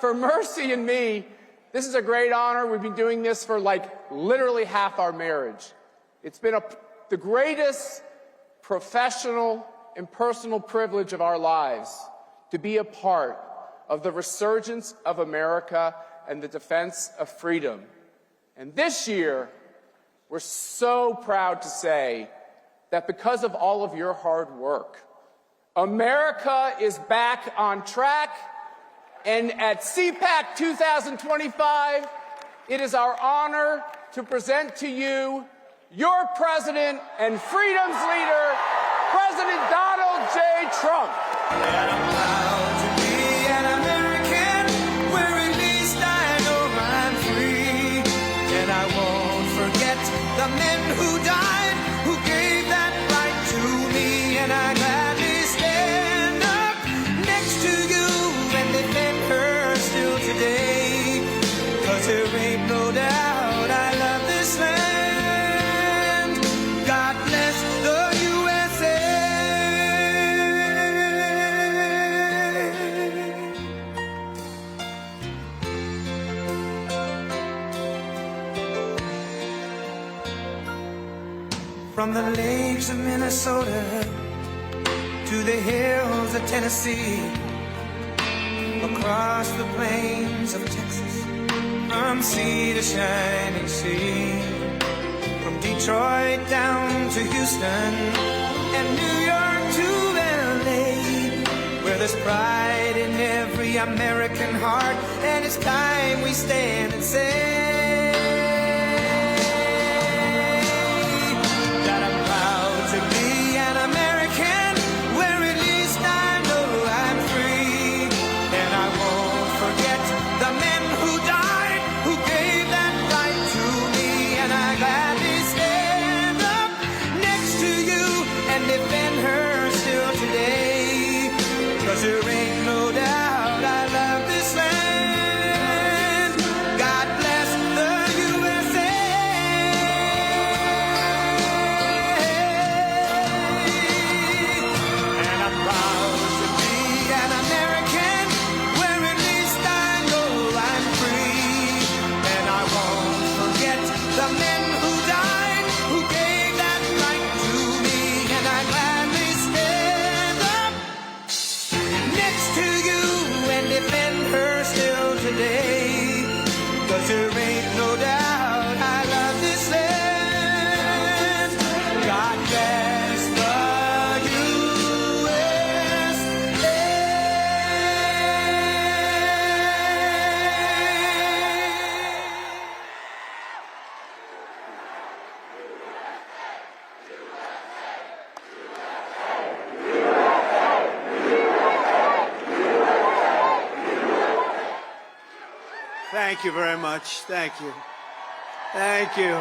for Mercy and me, this is a great honor. We've been doing this for like literally half our marriage. It's been the greatest professional and personal privilege of our lives to be a part of the resurgence of America and the defense of freedom. And this year, we're so proud to say that because of all of your hard work, America is back on track, and at CPAC 2025, it is our honor to present to you your president and freedom's leader, President Donald J. Trump. And I'm proud to be an American, where at least I know I'm free. And I won't forget the men who died, who gave that right to me. And I gladly stand up next to you and defend her still today. 'Cause there ain't no doubt I love this land. God bless the USA. From the lakes of Minnesota to the hills of Tennessee, across the plains of Texas, from sea to shining sea, from Detroit down to Houston and New York to LA, where there's pride in every American heart, and it's time we stand and say that I'm proud to be an American, where at least I know I'm free. And I won't forget the men who died, who gave that right to me. And I gladly stand up next to you and defend her still today. 'Cause there ain't no doubt I love this land. God bless the USA. And I'm proud to be an American, where at least I know I'm free. And I won't forget the men who died, who gave that right to me. And I gladly stand up next to you and defend her still today. 'Cause there ain't no doubt I love this land. God bless the USA. Thank you very much. Thank you. Thank you.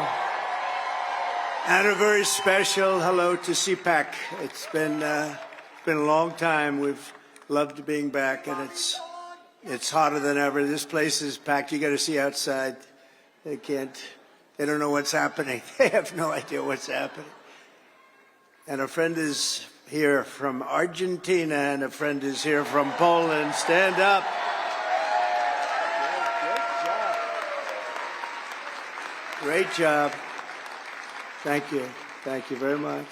And a very special hello to CPAC. It's been a long time. We've loved being back, and it's hotter than ever. This place is packed. You got to see outside. They don't know what's happening. They have no idea what's happening. And a friend is here from Argentina, and a friend is here from Poland. Stand up. Great job. Thank you. Thank you very much.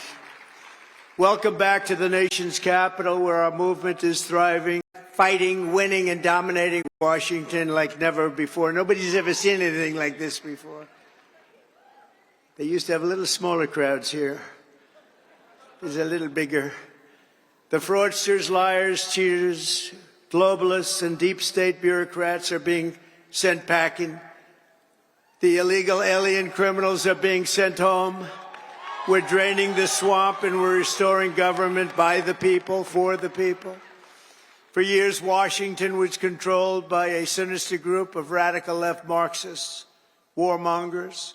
Welcome back to the nation's capital, where our movement is thriving, fighting, winning, and dominating Washington like never before. Nobody's ever seen anything like this before. They used to have a little smaller crowds here. It's a little bigger. The fraudsters, liars, cheaters, globalists, and deep state bureaucrats are being sent packing. The illegal alien criminals are being sent home. We're draining the swamp, and we're restoring government by the people, for the people. For years, Washington was controlled by a sinister group of radical left Marxists, warmongers,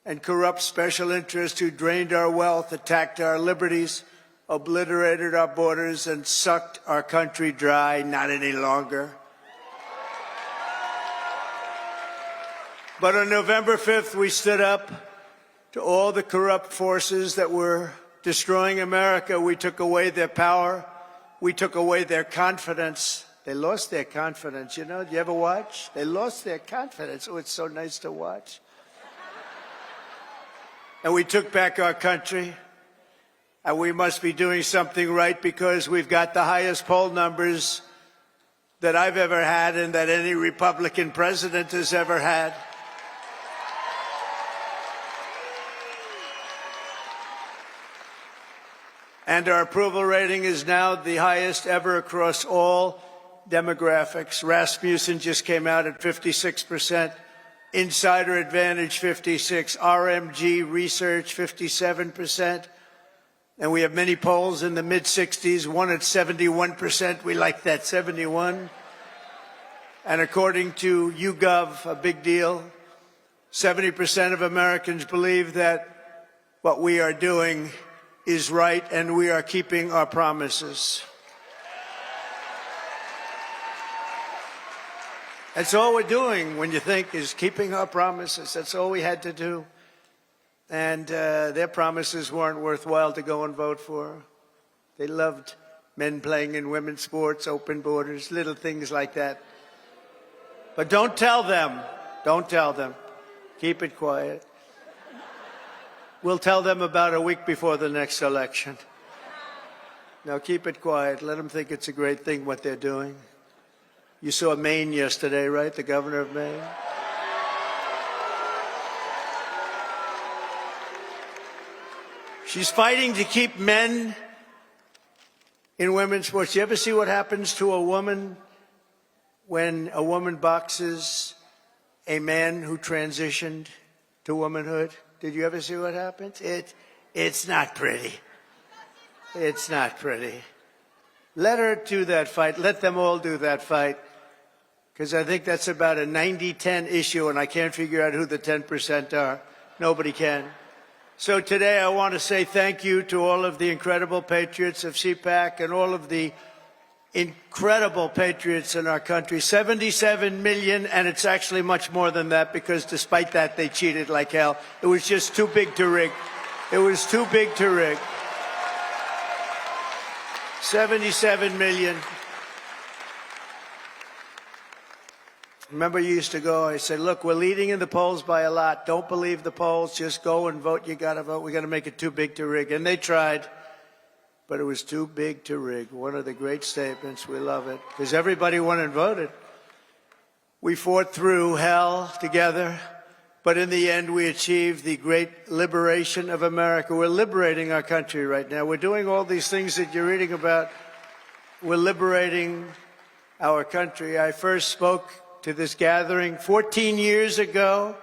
and corrupt special interests who drained our wealth, attacked our liberties, obliterated our borders, and sucked our country dry. Not any longer. But on November 5th, we stood up to all the corrupt forces that were destroying America. We took away their power. We took away their confidence. They lost their confidence. You know, do you ever watch? They lost their confidence. Oh, it's so nice to watch. And we took back our country. And we must be doing something right because we've got the highest poll numbers that I've ever had and that any Republican president has ever had. And our approval rating is now the highest ever across all demographics. Rasmussen just came out at 56%, Insider Advantage 56%, RMG Research 57%, and we have many polls in the mid-60s, one at 71%. We like that, 71. And according to YouGov, a big deal, 70% of Americans believe that what we are doing is right and we are keeping our promises. That's all we're doing, when you think, is keeping our promises. That's all we had to do. And their promises weren't worthwhile to go and vote for. They loved men playing in women's sports, open borders, little things like that. But don't tell them. Don't tell them. Keep it quiet. We'll tell them about a week before the next election. Now keep it quiet. Let them think it's a great thing what they're doing. You saw Maine yesterday, right? The governor of Maine. She's fighting to keep men in women's sports. You ever see what happens to a woman when a woman boxes a man who transitioned to womanhood? Did you ever see what happens? It's not pretty. It's not pretty. Let her do that fight. Let them all do that fight. Because I think that's about a 90-10 issue, and I can't figure out who the 10% are. Nobody can. So today I want to say thank you to all of the incredible patriots of CPAC and all of the incredible patriots in our country. 77 million, and it's actually much more than that because despite that, they cheated like hell. It was just too big to rig. It was too big to rig. 77 million. Remember, you used to go, I said, look, we're leading in the polls by a lot. Don't believe the polls. Just go and vote. You got to vote. We got to make it too big to rig. And they tried, but it was too big to rig. One of the great statements. We love it because everybody went and voted. We fought through hell together, but in the end, we achieved the great liberation of America. We're liberating our country right now. We're doing all these things that you're reading about. We're liberating our country. I first spoke to this gathering 14 years ago,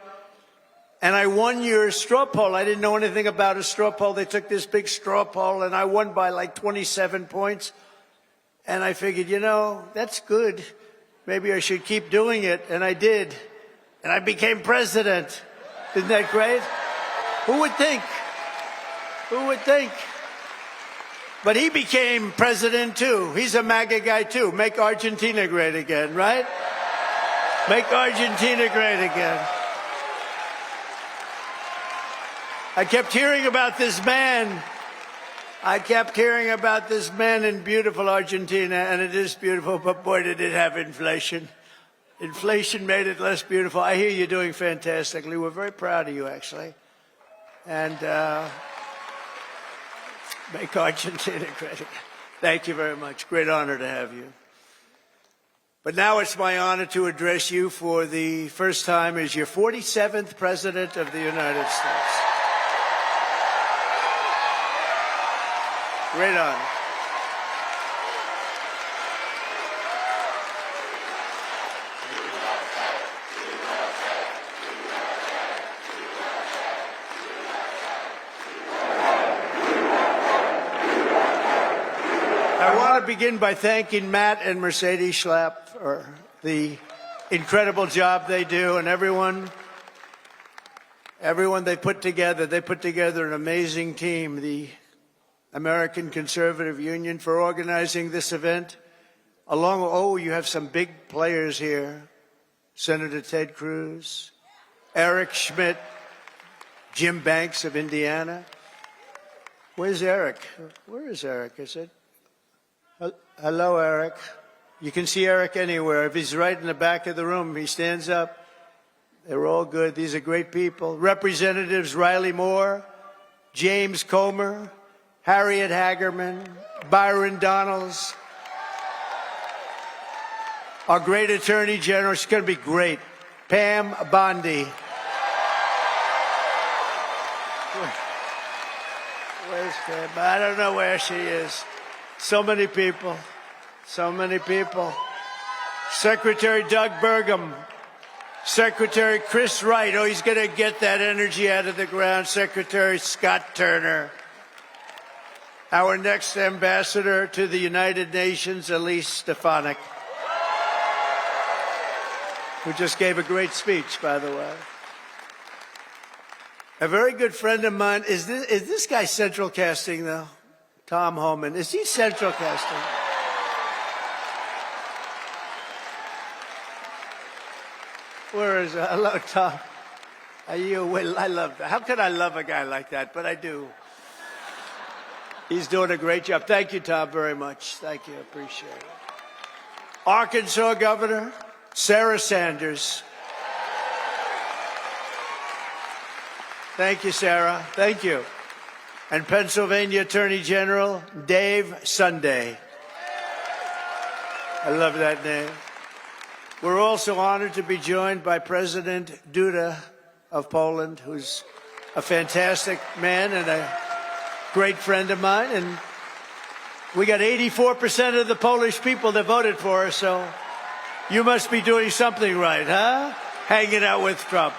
and I won your straw poll. I didn't know anything about a straw poll. They took this big straw poll, and I won by like 27 points. And I figured, you know, that's good. Maybe I should keep doing it, and I did. And I became president. Isn't that great? Who would think? Who would think? But he became president, too. He's a MAGA guy, too. Make Argentina great again, right? Make Argentina great again. I kept hearing about this man. I kept hearing about this man in beautiful Argentina, and it is beautiful, but boy, did it have inflation. Inflation made it less beautiful. I hear you're doing fantastically. We're very proud of you, actually. And make Argentina great again. Thank you very much. Great honor to have you. But now it's my honor to address you for the first time as your 47th President of the United States. Great honor. I want to begin by thanking Matt and Mercedes Schlapp for the incredible job they do, and everyone they put together. They put together an amazing team, the American Conservative Union, for organizing this event. You have some big players here. Senator Ted Cruz, Eric Schmidt, Jim Banks of Indiana. Where's Eric? Where is Eric? Is it? Hello, Eric. You can see Eric anywhere. If he's right in the back of the room, he stands up. They're all good. These are great people. Representatives Riley Moore, James Comer, Harriet Hagerman, Byron Donalds, our great Attorney General. She's going to be great. Pam Bondi. Where's Pam? I don't know where she is. So many people. So many people. Secretary Doug Burgum. Secretary Chris Wright. Oh, he's going to get that energy out of the ground. Secretary Scott Turner. Our next ambassador to the United Nations, Elise Stefanik, who just gave a great speech, by the way. A very good friend of mine. Is this guy central casting, though? Tom Homan. Is he central casting? Where is it? Hello, Tom. Are you? Well, I love that. How could I love a guy like that? But I do. He's doing a great job. Thank you, Tom, very much. Thank you. Appreciate it. Arkansas Governor Sarah Sanders. Thank you, Sarah. Thank you. And Pennsylvania Attorney General Dave Sunday. I love that name. We're also honored to be joined by President Duda of Poland, who's a fantastic man and a great friend of mine. And we got 84% of the Polish people that voted for her, so you must be doing something right, huh? Hanging out with Trump.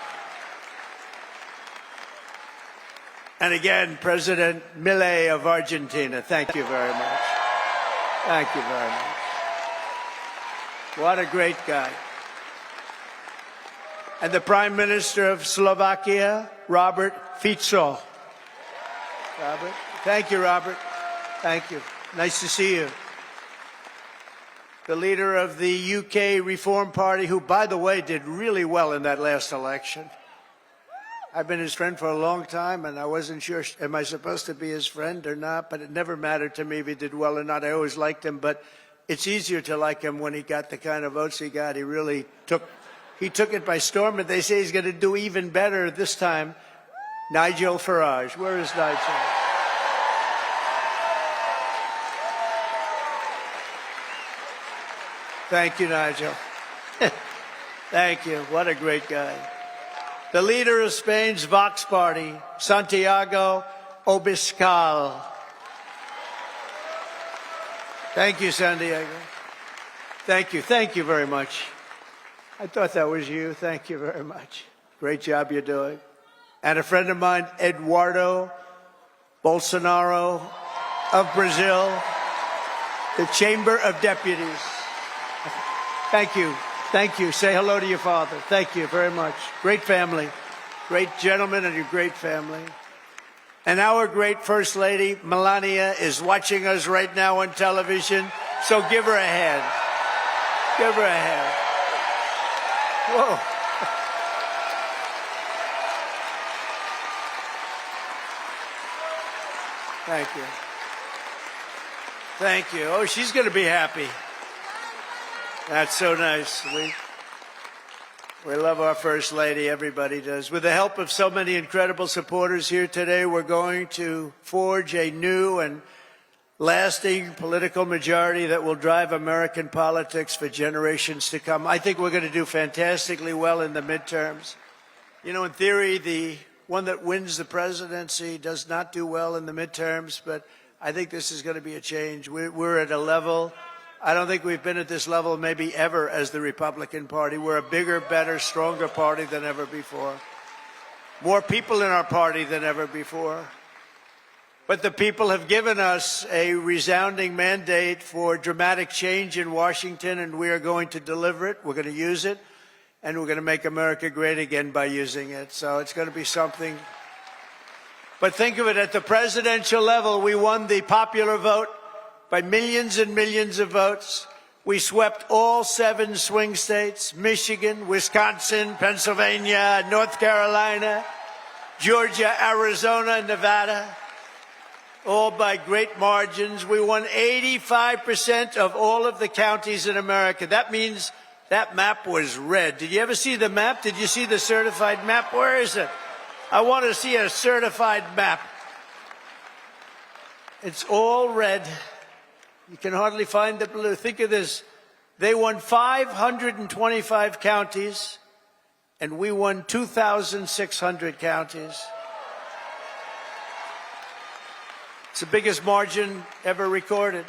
And again, President Milei of Argentina. Thank you very much. Thank you very much. What a great guy. And the Prime Minister of Slovakia, Robert Fico. Robert. Thank you, Robert. Thank you. Nice to see you. The leader of the UK Reform Party, who, by the way, did really well in that last election. I've been his friend for a long time, and I wasn't sure, am I supposed to be his friend or not? But it never mattered to me if he did well or not. I always liked him, but it's easier to like him when he got the kind of votes he got. He really took it by storm, and they say he's going to do even better this time. Nigel Farage. Where is Nigel? Thank you, Nigel. Thank you. What a great guy. The leader of Spain's Vox Party, Santiago Obiscal. Thank you, Santiago. Thank you. Thank you very much. I thought that was you. Thank you very much. Great job you're doing. And a friend of mine, Eduardo Bolsonaro of Brazil, the Chamber of Deputies. Thank you. Thank you. Say hello to your father. Thank you very much. Great family. Great gentleman and a great family. And our great First Lady, Melania, is watching us right now on television. So give her a hand. Give her a hand. Whoa. Thank you. Thank you. Oh, she's going to be happy. That's so nice. We love our First Lady. Everybody does. With the help of so many incredible supporters here today, we're going to forge a new and lasting political majority that will drive American politics for generations to come. I think we're going to do fantastically well in the midterms. You know, in theory, the one that wins the presidency does not do well in the midterms, but I think this is going to be a change. We're at a level, I don't think we've been at this level maybe ever as the Republican Party. We're a bigger, better, stronger party than ever before. More people in our party than ever before. But the people have given us a resounding mandate for dramatic change in Washington, and we are going to deliver it. We're going to use it, and we're going to make America great again by using it. So it's going to be something. But think of it, at the presidential level, we won the popular vote by millions and millions of votes. We swept all 7 swing states, Michigan, Wisconsin, Pennsylvania, North Carolina, Georgia, Arizona, Nevada. all by great margins. We won 85% of all of the counties in America. That means that map was red. Did you ever see the map? Did you see the certified map? Where is it? I want to see a certified map. It's all red. You can hardly find the blue. Think of this. They won 525 counties, and we won 2,600 counties. It's the biggest margin ever recorded.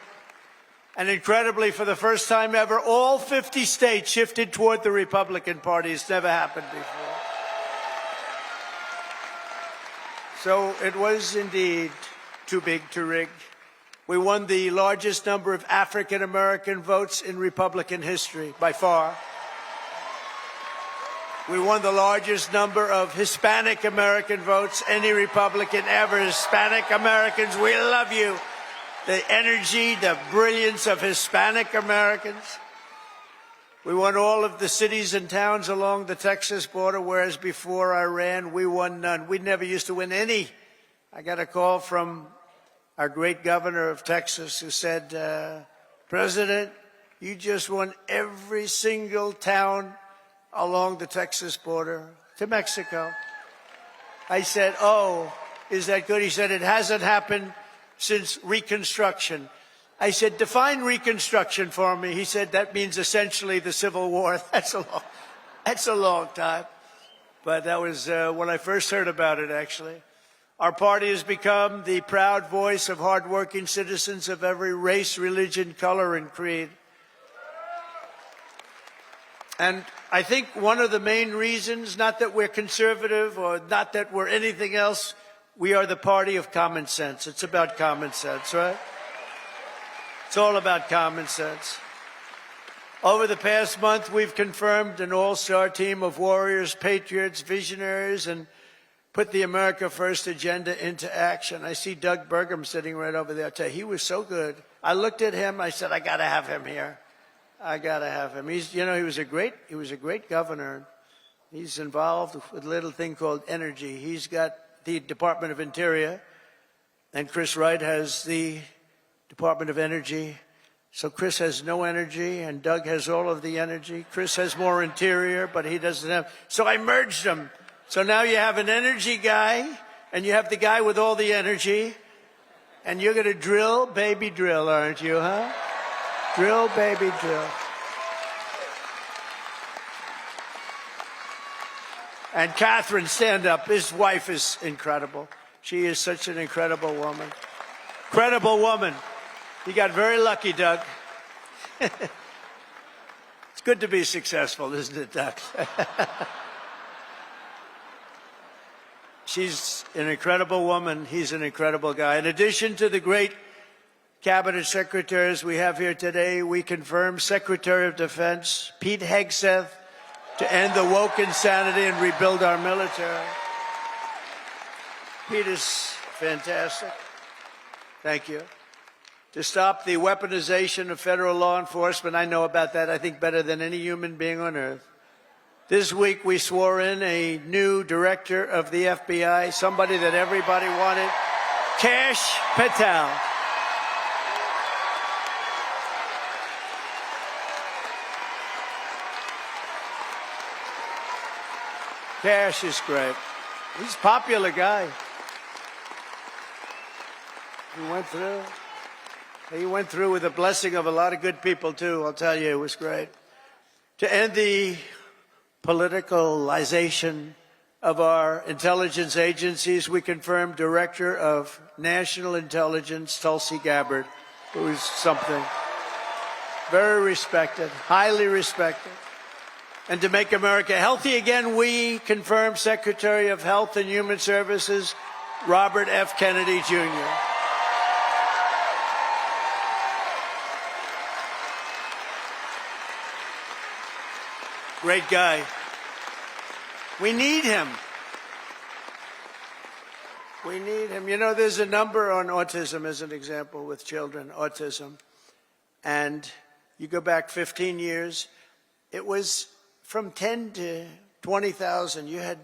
And incredibly, for the first time ever, all 50 states shifted toward the Republican Party. It's never happened before. So it was indeed too big to rig. We won the largest number of African-American votes in Republican history, by far. We won the largest number of Hispanic-American votes, any Republican ever. Hispanic Americans, we love you. The energy, the brilliance of Hispanic Americans. We won all of the cities and towns along the Texas border, whereas before I ran, we won none. We never used to win any. I got a call from our great governor of Texas who said, President, you just won every single town along the Texas border to Mexico. I said, oh, is that good? He said, it hasn't happened since Reconstruction. I said, define Reconstruction for me. He said, that means essentially the Civil War. That's a long time. But that was when I first heard about it, actually. Our party has become the proud voice of hardworking citizens of every race, religion, color, and creed. And I think one of the main reasons, not that we're conservative or not that we're anything else, we are the party of common sense. It's about common sense, right? It's all about common sense. Over the past month, we've confirmed an all-star team of warriors, patriots, visionaries, and put the America First agenda into action. I see Doug Burgum sitting right over there. I tell you, he was so good. I looked at him. I said, I got to have him here. I got to have him. He was a great governor. He's involved with a little thing called energy. He's got the Department of Interior, and Chris Wright has the Department of Energy. So Chris has no energy, and Doug has all of the energy. Chris has more interior, but he doesn't have. So I merged them. So now you have an energy guy, and you have the guy with all the energy, and you're going to drill, baby, drill, aren't you, huh? Drill, baby, drill. And Catherine, stand up. His wife is incredible. She is such an incredible woman. Incredible woman. You got very lucky, Doug. It's good to be successful, isn't it, Doug? She's an incredible woman. He's an incredible guy. In addition to the great cabinet secretaries we have here today, we confirm Secretary of Defense Pete Hegseth to end the woke insanity and rebuild our military. Pete is fantastic. Thank you. To stop the weaponization of federal law enforcement, I know about that, I think, better than any human being on earth. This week, we swore in a new director of the FBI, somebody that everybody wanted, Kash Patel. Kash is great. He's a popular guy. He went through with the blessing of a lot of good people, too. I'll tell you, it was great. To end the politicalization of our intelligence agencies, we confirmed Director of National Intelligence, Tulsi Gabbard, who is something very respected, highly respected. And to make America healthy again, we confirmed Secretary of Health and Human Services, Robert F. Kennedy, Jr. Great guy. We need him. We need him. You know, there's a number on autism as an example with children, autism. And you go back 15 years, it was from 10 to 20,000. You had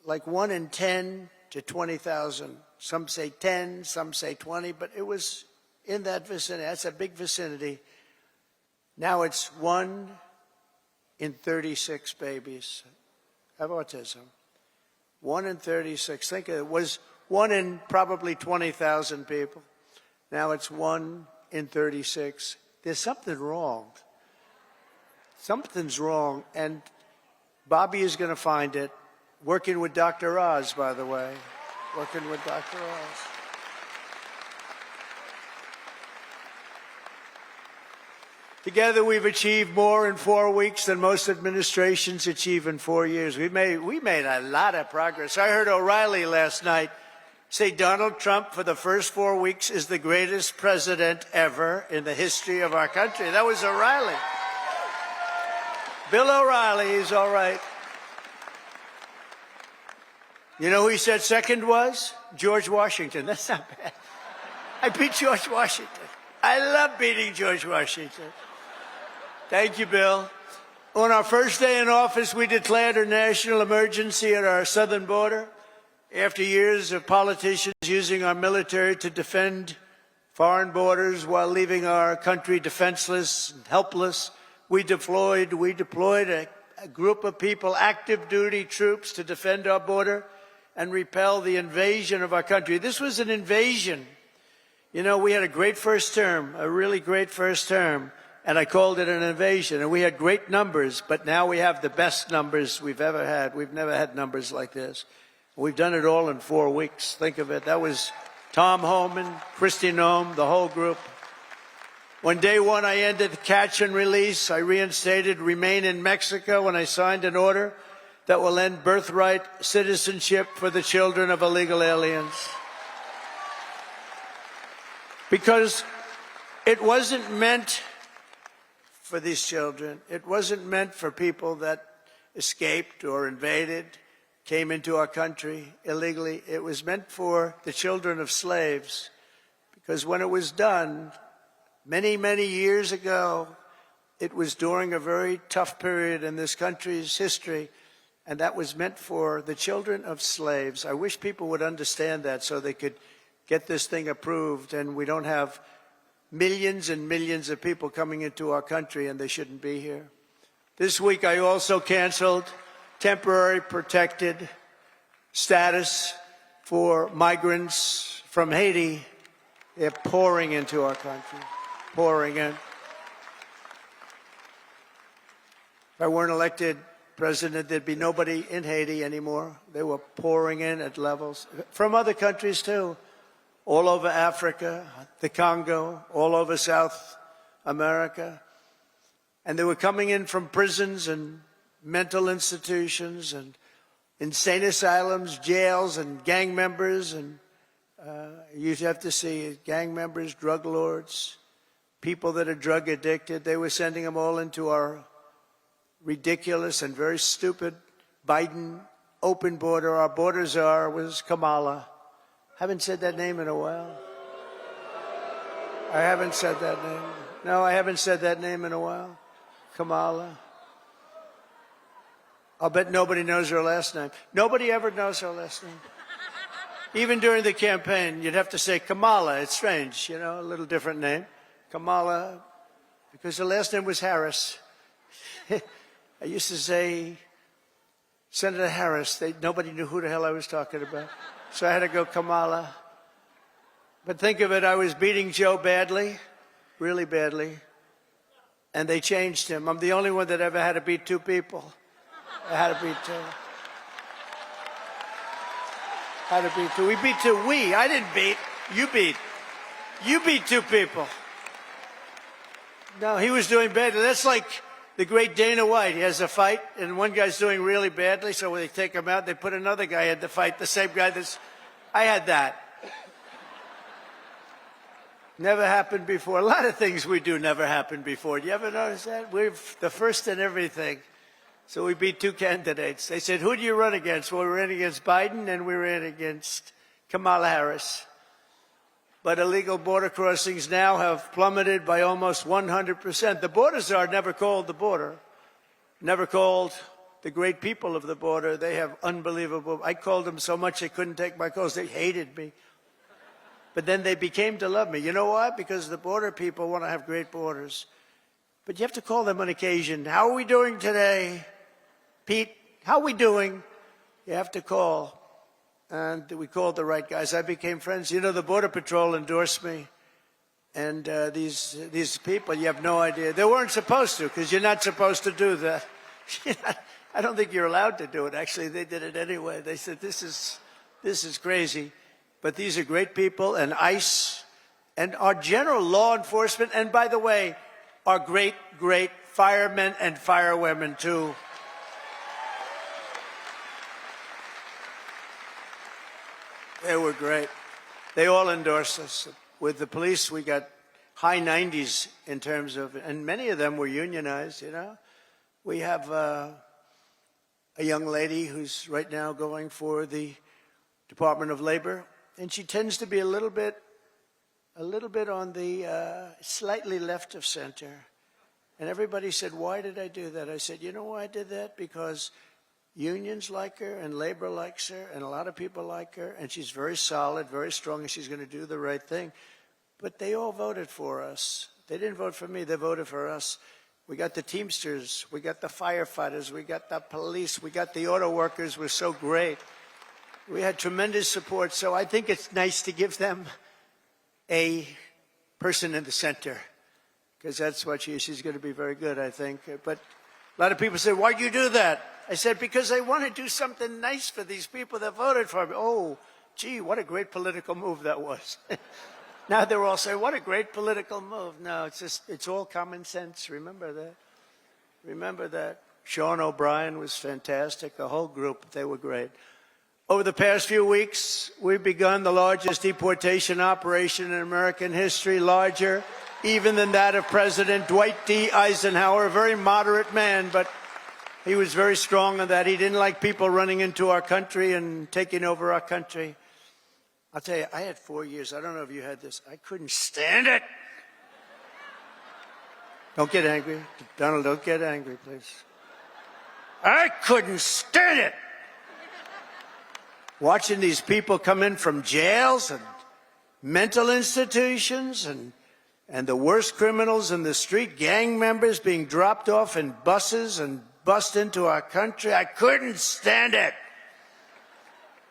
like 1 in 10 to 20,000 Some say 10, some say 20, but it was in that vicinity. That's a big vicinity. Now it's 1 in 36 babies have autism. 1 in 36. Think of it. It was 1 in probably 20,000 people. Now it's 1 in 36. There's something wrong. Something's wrong, and Bobby is going to find it. Working with Dr. Oz, by the way. Working with Dr. Oz. Together, we've achieved more in 4 weeks than most administrations achieve in 4 years. We made a lot of progress. I heard O'Reilly last night say Donald Trump, for the first 4 weeks, is the greatest president ever in the history of our country. That was O'Reilly. Bill O'Reilly is all right. You know who he said second was? George Washington. That's not bad. I beat George Washington. I love beating George Washington. Thank you, Bill. On our first day in office, we declared a national emergency at our southern border. After years of politicians using our military to defend foreign borders while leaving our country defenseless and helpless, we deployed a group of people, active duty troops, to defend our border and repel the invasion of our country. This was an invasion. You know, we had a great first term, a really great first term, and I called it an invasion. And we had great numbers, but now we have the best numbers we've ever had. We've never had numbers like this. We've done it all in 4 weeks. Think of it. That was Tom Homan, Kristi Noem, the whole group. On day one, I ended catch and release. I reinstated remain in Mexico, and I signed an order that will end birthright citizenship for the children of illegal aliens. Because it wasn't meant for these children. It wasn't meant for people that escaped or invaded, came into our country illegally. It was meant for the children of slaves. Because when it was done, many, many years ago, it was during a very tough period in this country's history, and that was meant for the children of slaves. I wish people would understand that so they could get this thing approved, and we don't have millions and millions of people coming into our country, and they shouldn't be here. This week, I also canceled temporary protected status for migrants from Haiti. They're pouring into our country. Pouring in. If I weren't elected president, there'd be nobody in Haiti anymore. They were pouring in at levels from other countries too, all over Africa, the Congo, all over South America. And they were coming in from prisons and mental institutions and insane asylums, jails, and gang members. And you have to see gang members, drug lords, people that are drug addicted. They were sending them all into our ridiculous and very stupid Biden open border. Our border czar was Kamala. Haven't said that name in a while. I haven't said that name. No, I haven't said that name in a while. Kamala. I'll bet nobody knows her last name. Nobody ever knows her last name. Even during the campaign, you'd have to say Kamala. It's strange, you know, a little different name. Kamala, because her last name was Harris. I used to say Senator Harris. Nobody knew who the hell I was talking about. So I had to go Kamala. But think of it, I was beating Joe badly, really badly, and they changed him. I'm the only one that ever had to beat two people. I had to beat two. Had to beat two. We beat two. I didn't beat. You beat. You beat two people. No, he was doing badly. That's like the great Dana White. He has a fight, and one guy's doing really badly, so when they take him out, they put another guy in the fight, the same guy that's... I had that. Never happened before. A lot of things we do never happened before. Do you ever notice that? We're the first in everything. So we beat two candidates. They said, who do you run against? Well, we ran against Biden, and we ran against Kamala Harris. But illegal border crossings now have plummeted by almost 100%. The border czar never called the border, never called the great people of the border. They have unbelievable... I called them so much they couldn't take my calls. They hated me. But then they became to love me. You know why? Because the border people want to have great borders. But you have to call them on occasion. How are we doing today? Pete, how are we doing? You have to call. And we called the right guys. I became friends. You know, the Border Patrol endorsed me. And these people, you have no idea. They weren't supposed to, because you're not supposed to do that. I don't think you're allowed to do it. Actually, they did it anyway. They said, this is crazy. But these are great people, and ICE, and our general law enforcement, and by the way, our great, great firemen and firewomen, too. They were great. They all endorsed us. With the police, we got high 90s in terms of, and many of them were unionized, you know. We have a young lady who's right now going for the Department of Labor, and she tends to be a little bit on the slightly left of center. And everybody said, why did I do that? I said, you know why I did that? Because unions like her, and labor likes her, and a lot of people like her, and she's very solid, very strong, and she's going to do the right thing. But they all voted for us. They didn't vote for me, they voted for us. We got the Teamsters, we got the firefighters, we got the police, we got the auto workers, were so great. We had tremendous support, so I think it's nice to give them a person in the center, because that's what she's going to be very good, I think. But a lot of people say, why'd you do that? I said, because I want to do something nice for these people that voted for me. Oh, gee, what a great political move that was. Now they're all saying, what a great political move. No, it's all common sense. Remember that. Remember that. Sean O'Brien was fantastic. The whole group, they were great. Over the past few weeks, we've begun the largest deportation operation in American history, larger even than that of President Dwight D. Eisenhower, a very moderate man, but he was very strong on that. He didn't like people running into our country and taking over our country. I'll tell you, I had 4 years. I don't know if you had this. I couldn't stand it. Don't get angry. Donald, don't get angry, please. I couldn't stand it. Watching these people come in from jails and mental institutions and the worst criminals in the street, gang members being dropped off in buses and bussed into our country. I couldn't stand it.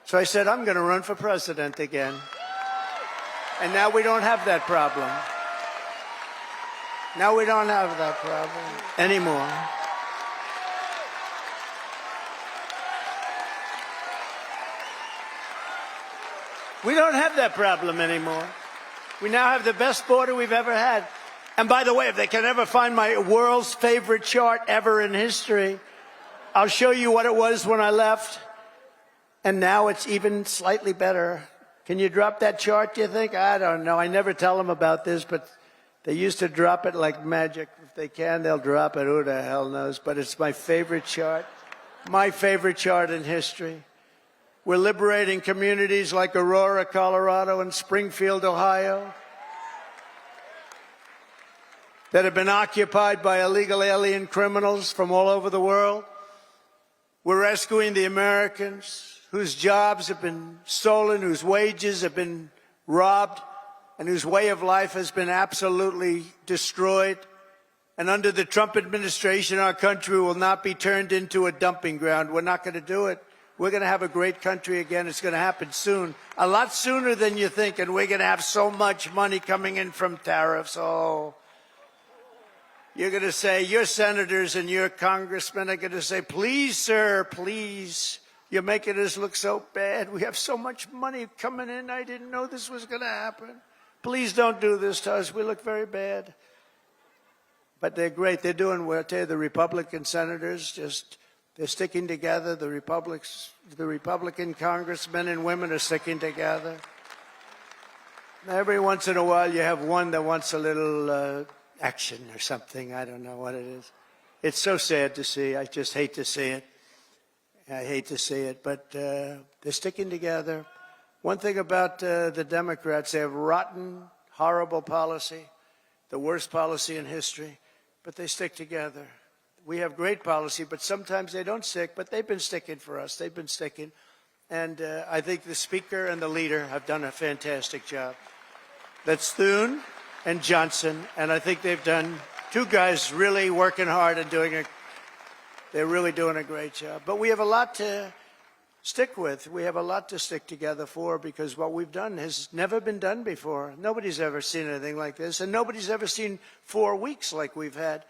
So I said, I'm going to run for president again. And now we don't have that problem. Now we don't have that problem anymore. We don't have that problem anymore. We now have the best border we've ever had. And by the way, if they can ever find my world's favorite chart ever in history, I'll show you what it was when I left. And now it's even slightly better. Can you drop that chart, do you think? I don't know. I never tell them about this, but they used to drop it like magic. If they can, they'll drop it. Who the hell knows? But it's my favorite chart. My favorite chart in history. We're liberating communities like Aurora, Colorado, and Springfield, Ohio, that have been occupied by illegal alien criminals from all over the world. We're rescuing the Americans whose jobs have been stolen, whose wages have been robbed, and whose way of life has been absolutely destroyed. And under the Trump administration, our country will not be turned into a dumping ground. We're not going to do it. We're going to have a great country again. It's going to happen soon, a lot sooner than you think, and we're going to have so much money coming in from tariffs. Oh, you're going to say, your senators and your congressmen are going to say, please, sir, please, you're making us look so bad. We have so much money coming in. I didn't know this was going to happen. Please don't do this to us. We look very bad. But they're great. They're doing well. I tell you, the Republican senators they're sticking together. The Republican congressmen and women are sticking together. Every once in a while, you have one that wants a little action or something. I don't know what it is. It's so sad to see. I just hate to see it. I hate to see it. But they're sticking together. One thing about the Democrats, they have rotten, horrible policy, the worst policy in history, but they stick together. We have great policy, but sometimes they don't stick, but they've been sticking for us. They've been sticking. And I think the speaker and the leader have done a fantastic job. That's Thune and Johnson, and I think they've done, two guys really working hard and they're really doing a great job. But we have a lot to stick with. We have a lot to stick together for, because what we've done has never been done before. Nobody's ever seen anything like this, and nobody's ever seen 4 weeks like we've had,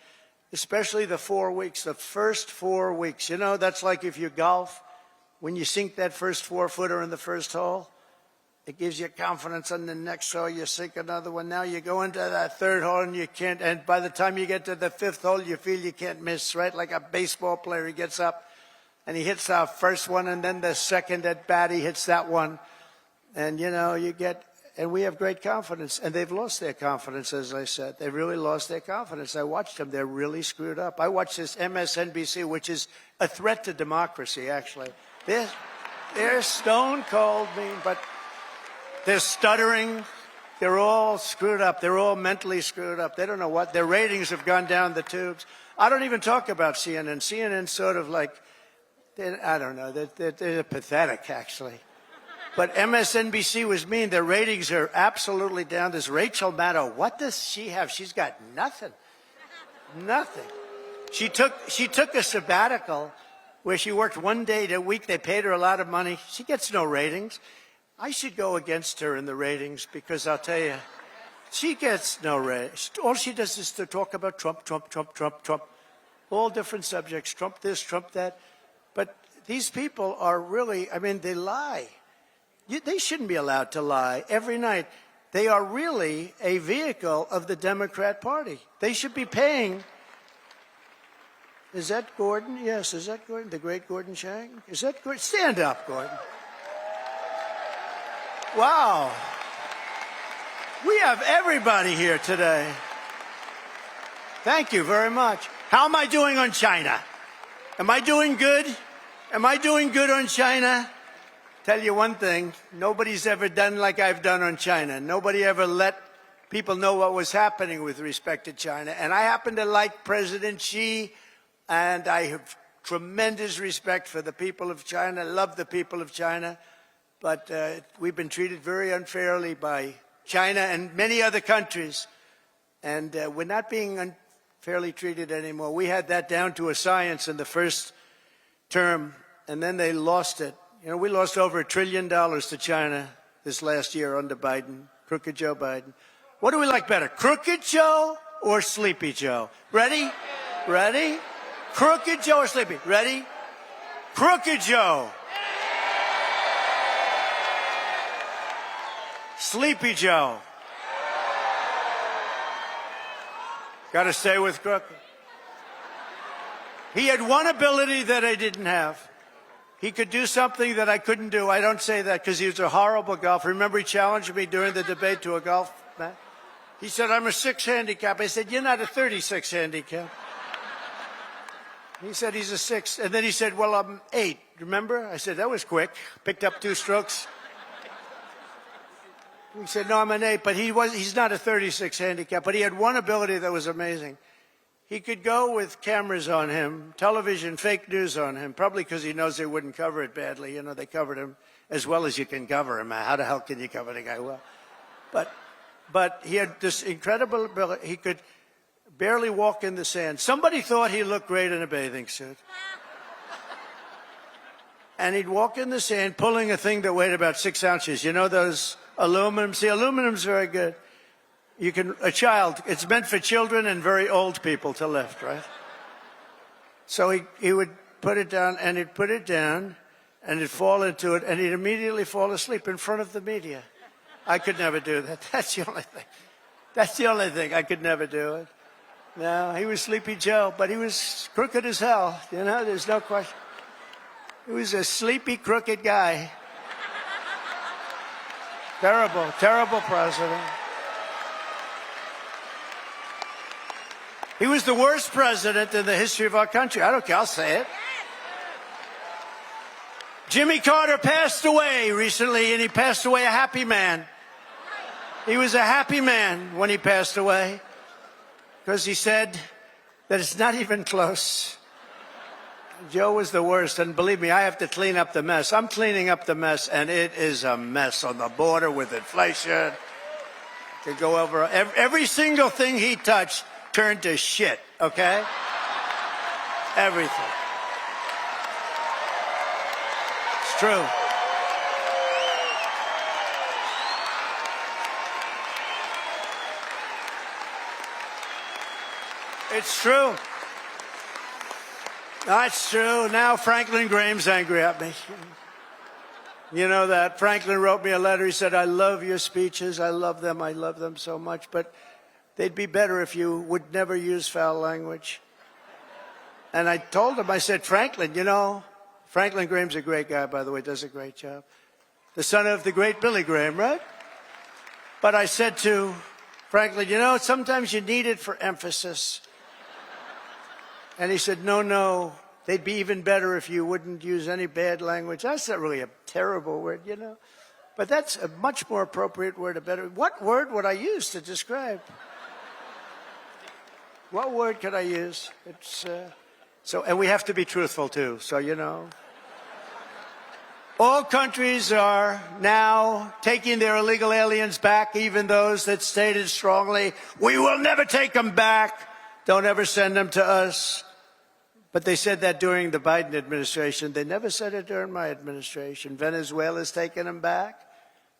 especially the 4 weeks, the first 4 weeks. You know, that's like if you golf, when you sink that first 4-footer in the first hole, it gives you confidence. On the next hole, you sink another one. Now you go into that third hole and you can't, and by the time you get to the fifth hole, you feel you can't miss, right? Like a baseball player, he gets up and he hits our first one, and then the second at bat, he hits that one. And, you know, and we have great confidence. And they've lost their confidence, as I said. They really lost their confidence. I watched them. They're really screwed up. I watched this MSNBC, which is a threat to democracy, actually. They're stone cold mean, but they're stuttering. They're all screwed up. They're all mentally screwed up. They don't know what. Their ratings have gone down the tubes. I don't even talk about CNN. CNN's sort of like, I don't know, they're pathetic, actually. But MSNBC was mean. Their ratings are absolutely down. This Rachel Maddow, what does she have? She's got nothing. Nothing. She took a sabbatical where she worked 1 day a week. They paid her a lot of money. She gets no ratings. I should go against her in the ratings, because I'll tell you, she gets no ratings. All she does is to talk about Trump, Trump, Trump, Trump, Trump. All different subjects, Trump this, Trump that. But these people are really, I mean, they lie. They shouldn't be allowed to lie every night. They are really a vehicle of the Democrat Party. They should be paying. Is that Gordon? Yes, is that Gordon? The great Gordon Chang? Is that Gordon? Stand up, Gordon. Wow. We have everybody here today. Thank you very much. How am I doing on China? Am I doing good? Am I doing good on China? Tell you one thing, nobody's ever done like I've done on China. Nobody ever let people know what was happening with respect to China. And I happen to like President Xi, and I have tremendous respect for the people of China, love the people of China. But we've been treated very unfairly by China and many other countries. And we're not being unfairly treated anymore. We had that down to a science in the first term, and then they lost it. You know, we lost over $1 trillion to China this last year under Biden, Crooked Joe Biden. What do we like better, Crooked Joe or Sleepy Joe? Ready? Ready? Crooked Joe or Sleepy? Ready? Crooked Joe. Sleepy Joe. Got to stay with Crooked. He had one ability that I didn't have. He could do something that I couldn't do. I don't say that because he was a horrible golfer. Remember, he challenged me during the debate to a golf match? He said, I'm a 6 handicap. I said, you're not a 36 handicap. He said, he's a 6. And then he said, well, I'm 8. Remember? I said, that was quick. Picked up 2 strokes. He said, no, I'm an 8. But he's not a 36 handicap. But he had one ability that was amazing. He could go with cameras on him, television, fake news on him, probably because he knows they wouldn't cover it badly. You know, they covered him as well as you can cover him. How the hell can you cover the guy well? But he had this incredible ability. He could barely walk in the sand. Somebody thought he looked great in a bathing suit. And he'd walk in the sand pulling a thing that weighed about 6 ounces. You know those aluminum? See, aluminum's very good. It's meant for children and very old people to lift, right? So he would put it down, and he'd put it down, and he'd fall into it, and he'd immediately fall asleep in front of the media. I could never do that. That's the only thing. That's the only thing. I could never do it. No, he was Sleepy Joe, but he was crooked as hell. You know, there's no question. He was a sleepy, crooked guy. Terrible, terrible president. He was the worst president in the history of our country. I don't care. I'll say it. Jimmy Carter passed away recently, and he passed away a happy man. He was a happy man when he passed away because he said that it's not even close. Joe was the worst, and believe me, I have to clean up the mess. I'm cleaning up the mess, and it is a mess on the border with inflation. Could go over every single thing he touched turned to shit, okay? Everything. It's true. It's true. That's true. Now Franklin Graham's angry at me. You know that. Franklin wrote me a letter. He said, I love your speeches. I love them so much. But they'd be better if you would never use foul language. And I told him, I said, Franklin, you know, Franklin Graham's a great guy, by the way, does a great job. The son of the great Billy Graham, right? But I said to Franklin, you know, sometimes you need it for emphasis. And he said, no, they'd be even better if you wouldn't use any bad language. That's not really a terrible word, you know. But that's a much more appropriate word, a better. What word would I use to describe? What word could I use? It's and we have to be truthful too. So you know, all countries are now taking their illegal aliens back, even those that stated strongly, "We will never take them back. Don't ever send them to us." But they said that during the Biden administration. They never said it during my administration. Venezuela's taking them back.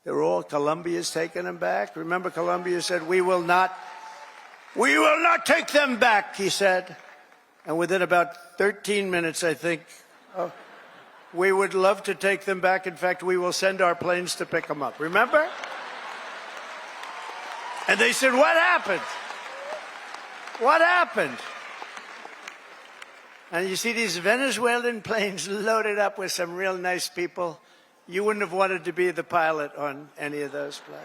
Colombia's taking them back. Remember, Colombia said, we will not take them back, he said. And within about 13 minutes, I think, we would love to take them back. In fact, we will send our planes to pick them up. Remember? And they said, what happened? What happened? And you see these Venezuelan planes loaded up with some real nice people. You wouldn't have wanted to be the pilot on any of those planes.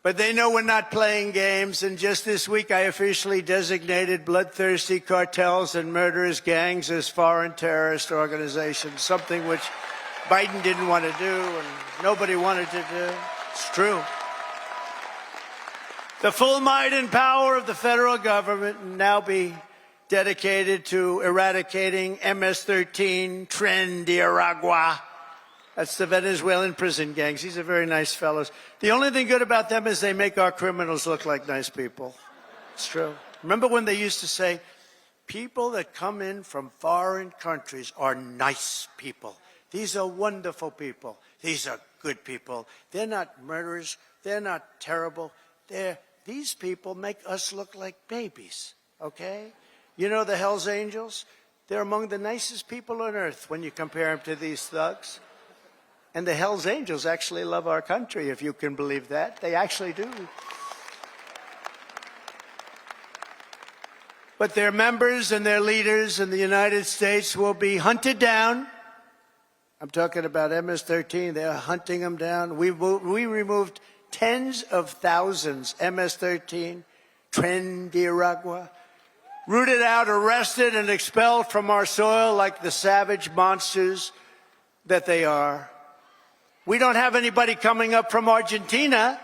But they know we're not playing games. And just this week, I officially designated bloodthirsty cartels and murderous gangs as foreign terrorist organizations, something which Biden didn't want to do and nobody wanted to do. It's true. The full might and power of the federal government will now be dedicated to eradicating MS-13, Tren de Aragua. That's the Venezuelan prison gangs. These are very nice fellows. The only thing good about them is they make our criminals look like nice people. It's true. Remember when they used to say, people that come in from foreign countries are nice people. These are wonderful people. These are good people. They're not murderers. They're not terrible. These people make us look like babies, okay? You know the Hells Angels? They're among the nicest people on earth when you compare them to these thugs. And the Hells Angels actually love our country, if you can believe that. They actually do. But their members and their leaders in the United States will be hunted down. I'm talking about MS-13. They're hunting them down. We removed tens of thousands, MS-13, Tren de Aragua, rooted out, arrested, and expelled from our soil like the savage monsters that they are. We don't have anybody coming up from Argentina.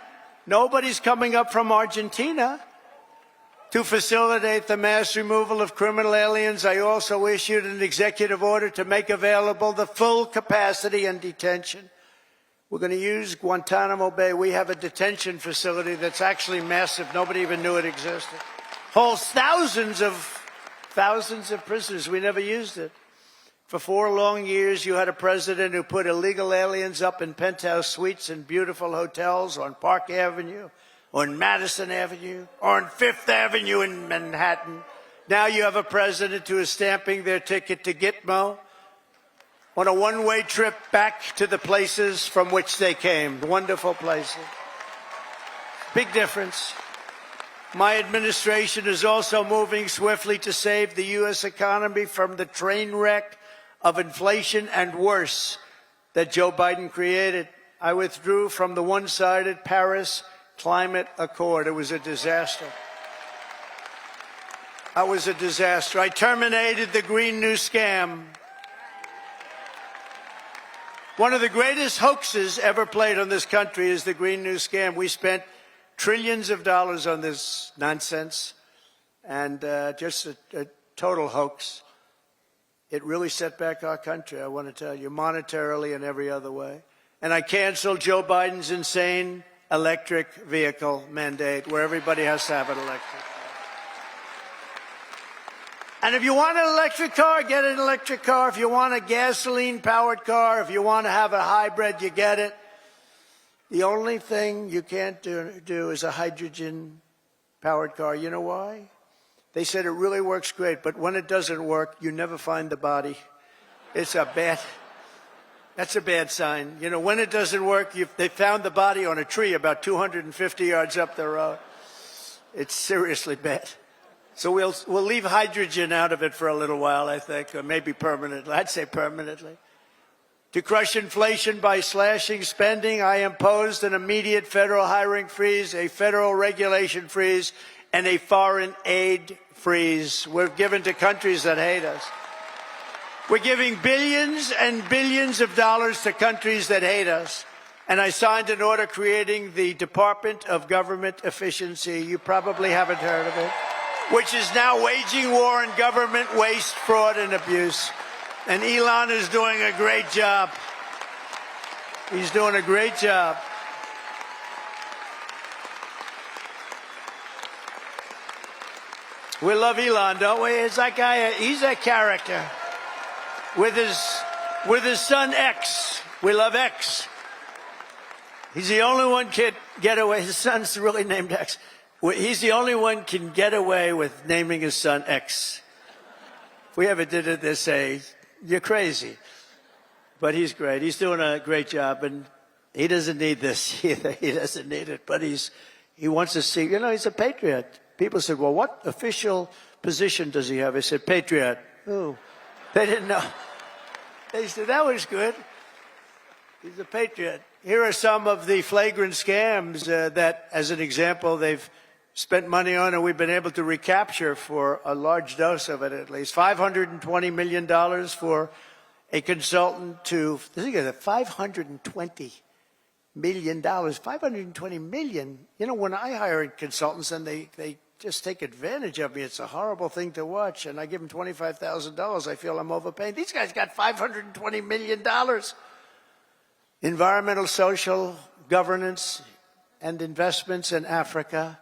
Nobody's coming up from Argentina to facilitate the mass removal of criminal aliens. I also issued an executive order to make available the full capacity and detention. We're going to use Guantanamo Bay. We have a detention facility that's actually massive. Nobody even knew it existed. Holds thousands of prisoners. We never used it. For 4 long years, you had a president who put illegal aliens up in penthouse suites in beautiful hotels on Park Avenue, on Madison Avenue, or on Fifth Avenue in Manhattan. Now you have a president who is stamping their ticket to Gitmo on a one-way trip back to the places from which they came. Wonderful places. Big difference. My administration is also moving swiftly to save the U.S. economy from the train wreck of inflation and worse that Joe Biden created. I withdrew from the one-sided Paris Climate Accord. It was a disaster. That was a disaster. I terminated the Green New Scam. One of the greatest hoaxes ever played on this country is the Green New Scam. We spent trillions of dollars on this nonsense, and just a total hoax. It really set back our country, I want to tell you, monetarily and every other way. And I canceled Joe Biden's insane electric vehicle mandate where everybody has to have an electric car. And if you want an electric car, get an electric car. If you want a gasoline-powered car, if you want to have a hybrid, you get it. The only thing you can't do is a hydrogen-powered car. You know why? They said it really works great, but when it doesn't work, you never find the body. That's a bad sign. You know, when it doesn't work, they found the body on a tree about 250 yards up the road. It's seriously bad. So we'll leave hydrogen out of it for a little while, I think, or maybe permanently. I'd say permanently. To crush inflation by slashing spending, I imposed an immediate federal hiring freeze, a federal regulation freeze, and a foreign aid freeze. We're given to countries that hate us. We're giving billions and billions of dollars to countries that hate us. And I signed an order creating the Department of Government Efficiency. You probably haven't heard of it. Which is now waging war on government waste, fraud, and abuse. And Elon is doing a great job. He's doing a great job. We love Elon, don't we? It's that guy, he's a character. With his son X. We love X. He's the only one can get away. His son's really named X. He's the only one can get away with naming his son X. If we ever did it, they'd say, you're crazy. But he's great. He's doing a great job, and he doesn't need this either. He doesn't need it, but he wants to see, you know, he's a patriot. People said, well, what official position does he have? I said, patriot. Oh, they didn't know. They said, that was good. He's a patriot. Here are some of the flagrant scams that, as an example, they've spent money on and we've been able to recapture for a large dose of it at least. $520 million for a consultant to, think of it, $520 million. $520 million. You know, when I hire consultants and they just take advantage of me, it's a horrible thing to watch. And I give them $25,000. I feel I'm overpaying. These guys got $520 million. Environmental, social, governance, and investments in Africa.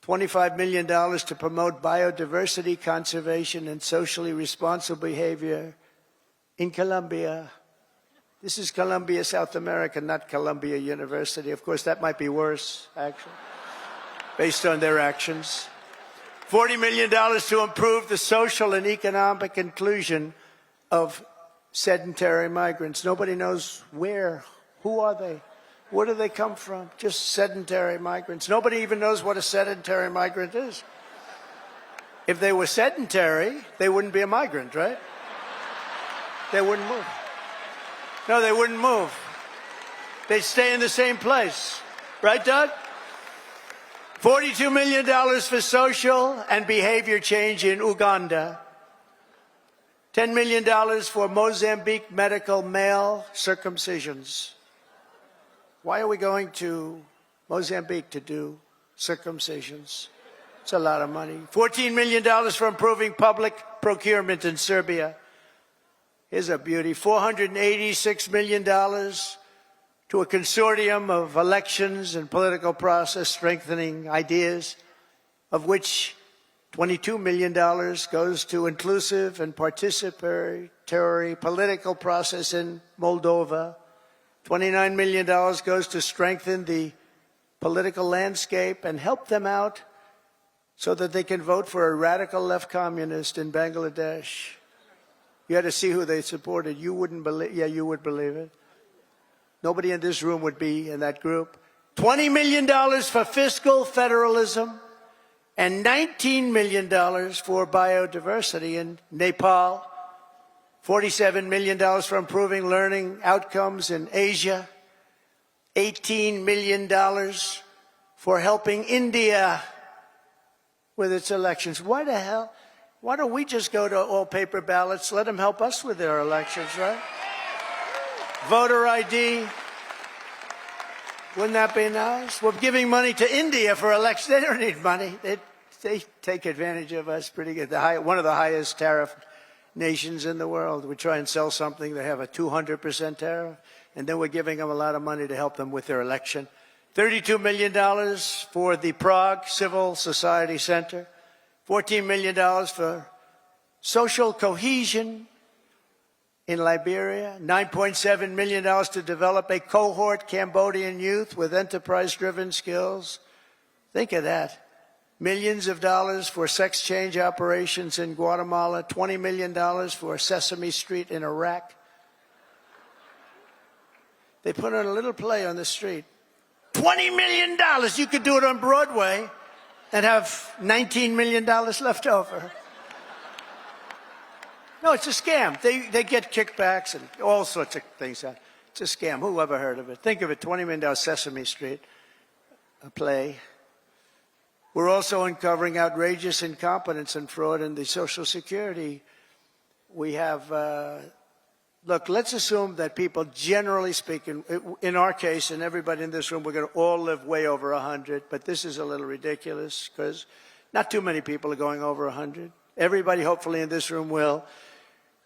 $25 million to promote biodiversity, conservation, and socially responsible behavior in Colombia. This is Colombia, South America, not Columbia University. Of course, that might be worse, actually, based on their actions. $40 million to improve the social and economic inclusion of sedentary migrants. Nobody knows where. Who are they? Where do they come from? Just sedentary migrants. Nobody even knows what a sedentary migrant is. If they were sedentary, they wouldn't be a migrant, right? They wouldn't move. No, they wouldn't move. They'd stay in the same place. Right, Doug? $42 million for social and behavior change in Uganda. $10 million for Mozambique medical male circumcisions. Why are we going to Mozambique to do circumcisions? It's a lot of money. $14 million for improving public procurement in Serbia. Here's a beauty. $486 million to a consortium of elections and political process strengthening ideas, of which $22 million goes to inclusive and participatory political process in Moldova. $29 million goes to strengthen the political landscape and help them out so that they can vote for a radical left communist in Bangladesh. You had to see who they supported. You wouldn't believe, yeah, you would believe it. Nobody in this room would be in that group. $20 million for fiscal federalism and $19 million for biodiversity in Nepal. $47 million for improving learning outcomes in Asia. $18 million for helping India with its elections. Why the hell? Why don't we just go to all paper ballots? Let them help us with their elections, right? Voter ID. Wouldn't that be nice? We're giving money to India for elections. They don't need money. They take advantage of us pretty good. One of the highest tariff nations in the world. We try and sell something, they have a 200% tariff, and then we're giving them a lot of money to help them with their election. $32 million for the Prague Civil Society Center, $14 million for social cohesion in Liberia, $9.7 million to develop a cohort Cambodian youth with enterprise-driven skills. Think of that. Millions of dollars for sex change operations in Guatemala, $20 million for Sesame Street in Iraq. They put on a little play on the street. $20 million! You could do it on Broadway and have $19 million left over. No, it's a scam. They get kickbacks and all sorts of things. It's a scam. Who ever heard of it? Think of it, $20 million Sesame Street, a play. We're also uncovering outrageous incompetence and fraud in the Social Security. We have, look, let's assume that people, generally speaking, in our case, and everybody in this room, we're going to all live way over 100, but this is a little ridiculous because not too many people are going over 100. Everybody, hopefully, in this room will.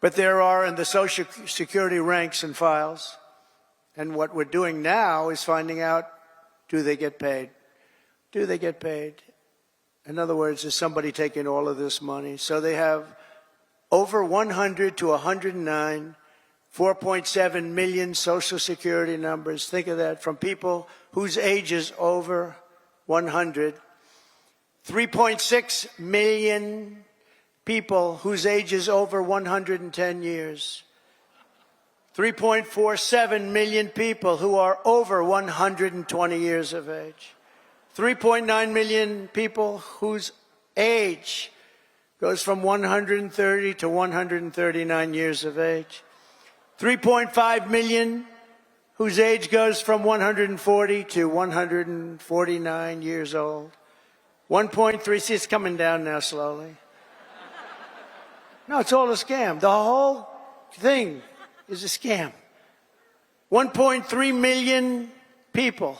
But there are in the Social Security ranks and files. And what we're doing now is finding out, do they get paid? Do they get paid? In other words, is somebody taking all of this money? So they have over 100 to 109, 4.7 million Social Security numbers. Think of that, from people whose age is over 100. 3.6 million people whose age is over 110 years. 3.47 million people who are over 120 years of age. 3.9 million people whose age goes from 130 to 139 years of age. 3.5 million whose age goes from 140 to 149 years old. 1.3, see, it's coming down now slowly. No, it's all a scam. The whole thing is a scam. 1.3 million people,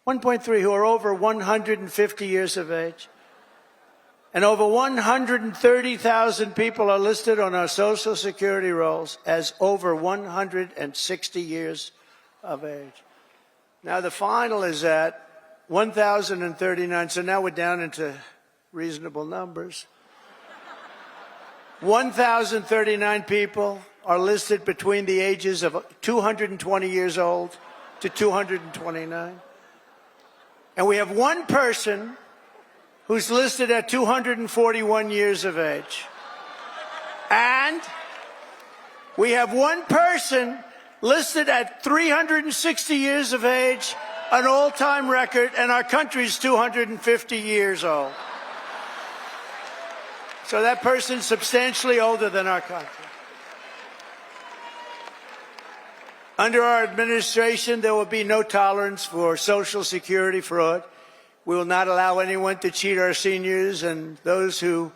1.3 who are over 150 years of age. And over 130,000 people are listed on our Social Security rolls as over 160 years of age. Now, the final is at 1,039, so now we're down into reasonable numbers. 1,039 people are listed between the ages of 220 years old to 229. And we have one person who's listed at 241 years of age. And we have one person listed at 360 years of age, an all-time record, and our country's 250 years old. So that person's substantially older than our country. Under our administration, there will be no tolerance for Social Security fraud. We will not allow anyone to cheat our seniors, and those who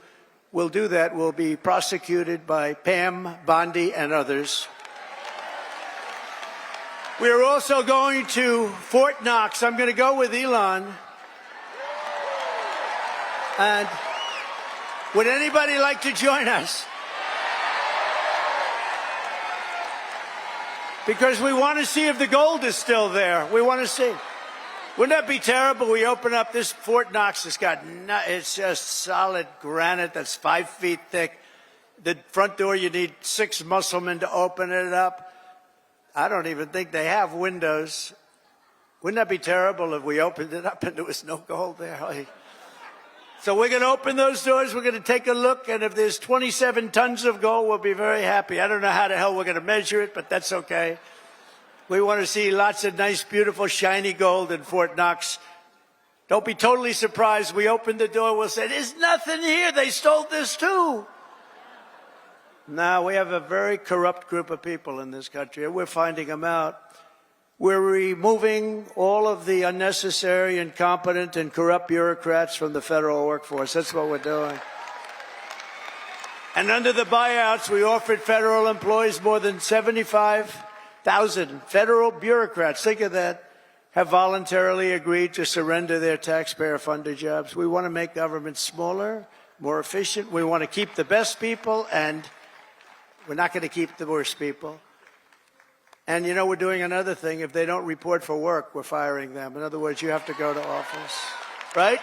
will do that will be prosecuted by Pam, Bondi, and others. We are also going to Fort Knox. I'm going to go with Elon. And would anybody like to join us? Because we want to see if the gold is still there. We want to see. Wouldn't that be terrible? We open up this Fort Knox. It's just solid granite that's 5 feet thick. The front door, you need 6 musclemen to open it up. I don't even think they have windows. Wouldn't that be terrible if we opened it up and there was no gold there? So we're going to open those doors. We're going to take a look. And if there's 27 tons of gold, we'll be very happy. I don't know how the hell we're going to measure it, but that's okay. We want to see lots of nice, beautiful, shiny gold in Fort Knox. Don't be totally surprised. We open the door, we'll say, there's nothing here. They stole this too. Now, we have a very corrupt group of people in this country, and we're finding them out. We're removing all of the unnecessary, incompetent, and corrupt bureaucrats from the federal workforce. That's what we're doing. And under the buyouts, we offered federal employees more than 75,000 federal bureaucrats. Think of that. Have voluntarily agreed to surrender their taxpayer-funded jobs. We want to make government smaller, more efficient. We want to keep the best people, and we're not going to keep the worst people. And, you know, we're doing another thing. If they don't report for work, we're firing them. In other words, you have to go to office. Right?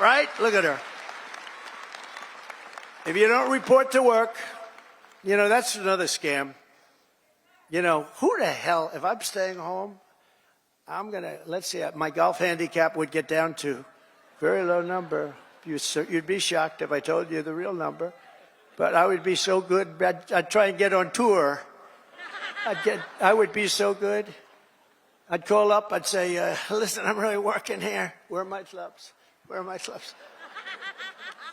Right? Look at her. If you don't report to work, you know, that's another scam. You know, who the hell, if I'm staying home, I'm going to, let's see, my golf handicap would get down to very low number. You'd be shocked if I told you the real number. But I would be so good, I'd try and get on tour. I would be so good. I'd call up, I'd say, listen, I'm really working here. Where are my clubs? Where are my clubs?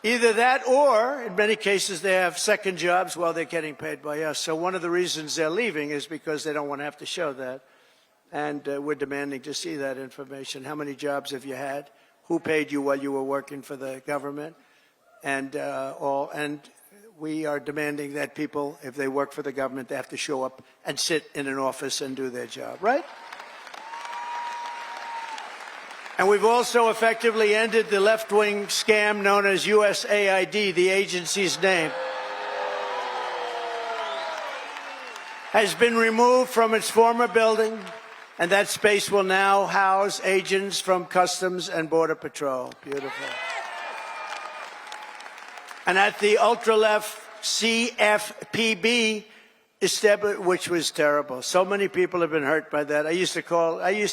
Either that or, in many cases, they have second jobs while they're getting paid by us. So one of the reasons they're leaving is because they don't want to have to show that. And we're demanding to see that information. How many jobs have you had? Who paid you while you were working for the government? And we are demanding that people, if they work for the government, they have to show up and sit in an office and do their job, right? And we've also effectively ended the left-wing scam known as USAID, the agency's name. Has been removed from its former building, and that space will now house agents from Customs and Border Patrol. Beautiful. And at the ultra-left CFPB, which was terrible. So many people have been hurt by that. I used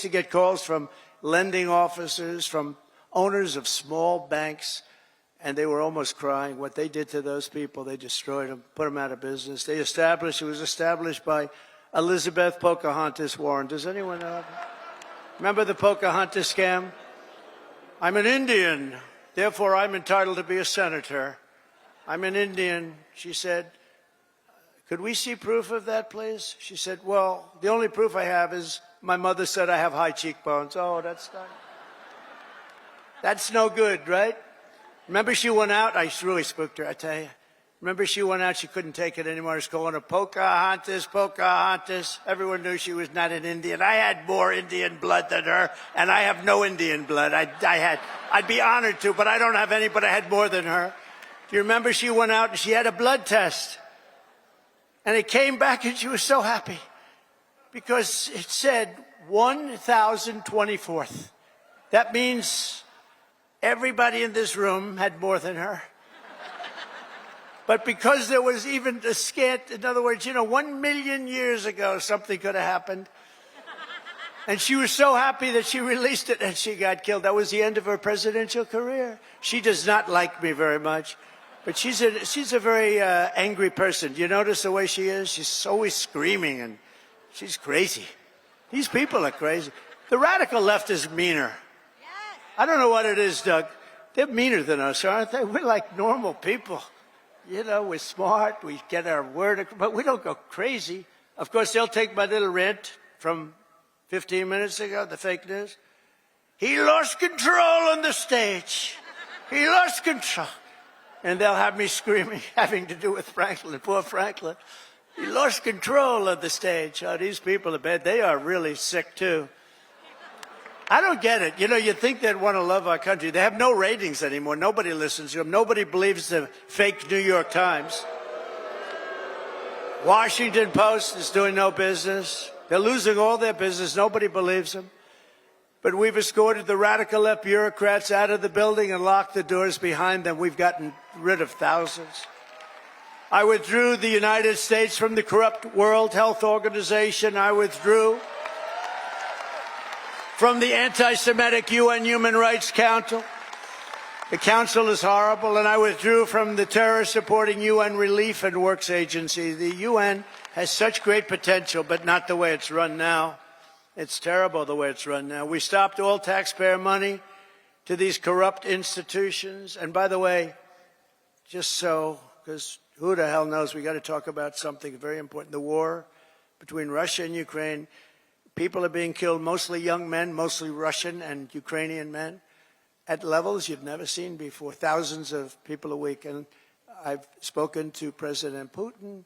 to get calls from lending officers, from owners of small banks, and they were almost crying what they did to those people. They destroyed them, put them out of business. It was established by Elizabeth Pocahontas Warren. Does anyone know? Remember the Pocahontas scam? I'm an Indian, therefore I'm entitled to be a senator. I'm an Indian. She said, could we see proof of that, please? She said, well, the only proof I have is my mother said I have high cheekbones. Oh, that's no good, right? Remember she went out? I really spooked her, I tell you. Remember she went out, she couldn't take it anymore. She was calling her Pocahontas, Pocahontas. Everyone knew she was not an Indian. I had more Indian blood than her, and I have no Indian blood. I'd be honored to, but I don't have any, but I had more than her. Do you remember she went out and she had a blood test? And it came back and she was so happy because it said 1,024th. That means everybody in this room had more than her. But because there was even a scant, in other words, 1 million years ago, something could have happened. And she was so happy that she released it and she got killed. That was the end of her presidential career. She does not like me very much. But she's a very angry person. Do you notice the way she is? She's always screaming and she's crazy. These people are crazy. The radical left is meaner. Yes. I don't know what it is, Doug. They're meaner than us, aren't they? We're like normal people. We're smart. We get our word, but we don't go crazy. Of course, they'll take my little rant from 15 minutes ago, the fake news. He lost control on the stage. He lost control. And they'll have me screaming, having to do with Franklin, poor Franklin. He lost control of the stage. Oh, these people are bad. They are really sick, too. I don't get it. You think they'd want to love our country. They have no ratings anymore. Nobody listens to them. Nobody believes the fake New York Times. Washington Post is doing no business. They're losing all their business. Nobody believes them. But we've escorted the radical left bureaucrats out of the building and locked the doors behind them. We've gotten rid of thousands. I withdrew the United States from the corrupt World Health Organization. I withdrew from the anti-Semitic UN Human Rights Council. The council is horrible, and I withdrew from the terror-supporting UN Relief and Works Agency. The UN has such great potential, but not the way it's run now. It's terrible the way it's run now. We stopped all taxpayer money to these corrupt institutions. And by the way, just so, because who the hell knows, we got to talk about something very important. The war between Russia and Ukraine. People are being killed, mostly young men, mostly Russian and Ukrainian men, at levels you've never seen before. Thousands of people a week. And I've spoken to President Putin,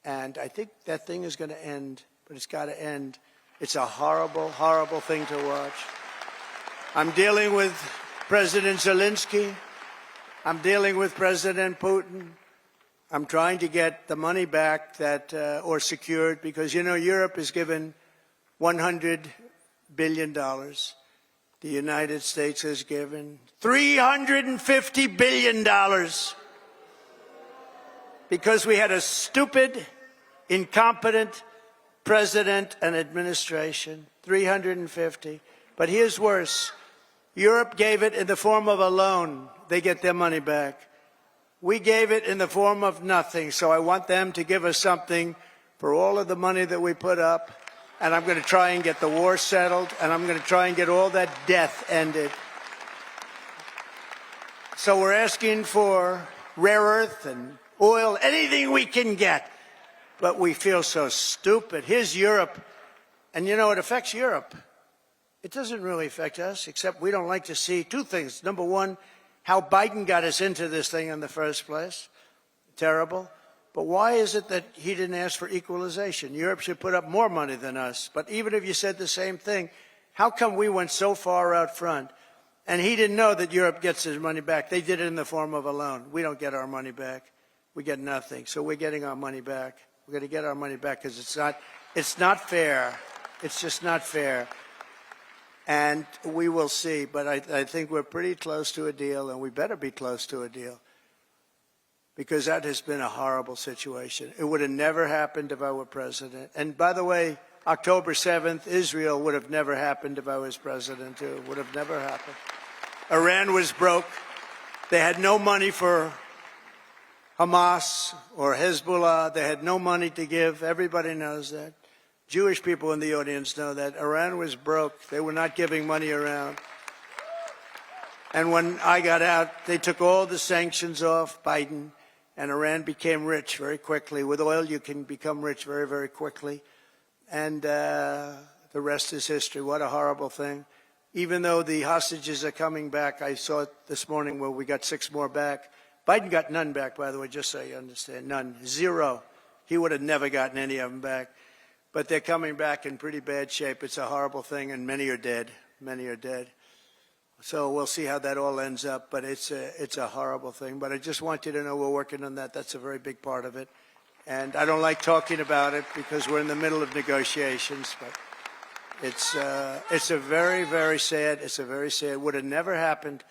and I think that thing is going to end, but it's got to end. It's a horrible, horrible thing to watch. I'm dealing with President Zelensky. I'm dealing with President Putin. I'm trying to get the money back that, or secured, because, you know, Europe has given $100 billion. The United States has given $350 billion because we had a stupid, incompetent president and administration. 350. But here's worse. Europe gave it in the form of a loan. They get their money back. We gave it in the form of nothing, so I want them to give us something for all of the money that we put up, and I'm going to try and get the war settled, and I'm going to try and get all that death ended. So we're asking for rare earth and oil, anything we can get, but we feel so stupid. Here's Europe, and you know, it affects Europe. It doesn't really affect us, except we don't like to see two things. Number one, how Biden got us into this thing in the first place. Terrible. But why is it that he didn't ask for equalization? Europe should put up more money than us. But even if you said the same thing, how come we went so far out front? And he didn't know that Europe gets his money back. They did it in the form of a loan. We don't get our money back. We get nothing. So we're getting our money back. We're going to get our money back because it's not fair. It's just not fair. And we will see, but I think we're pretty close to a deal, and we better be close to a deal, because that has been a horrible situation. It would have never happened if I were president. And by the way, October 7th, Israel would have never happened if I was president, too. It would have never happened. Iran was broke. They had no money for Hamas or Hezbollah. They had no money to give. Everybody knows that. Jewish people in the audience know that. Iran was broke. They were not giving money around. And when I got out, they took all the sanctions off Biden, and Iran became rich very quickly. With oil, you can become rich very, very quickly. And the rest is history. What a horrible thing. Even though the hostages are coming back, I saw it this morning where we got 6 more back. Biden got none back, by the way, just so you understand. None. 0. He would have never gotten any of them back. But they're coming back in pretty bad shape. It's a horrible thing, and many are dead. Many are dead. So we'll see how that all ends up, but it's a horrible thing. But I just want you to know we're working on that. That's a very big part of it. And I don't like talking about it because we're in the middle of negotiations, but it's a very, very sad, it would have never happened.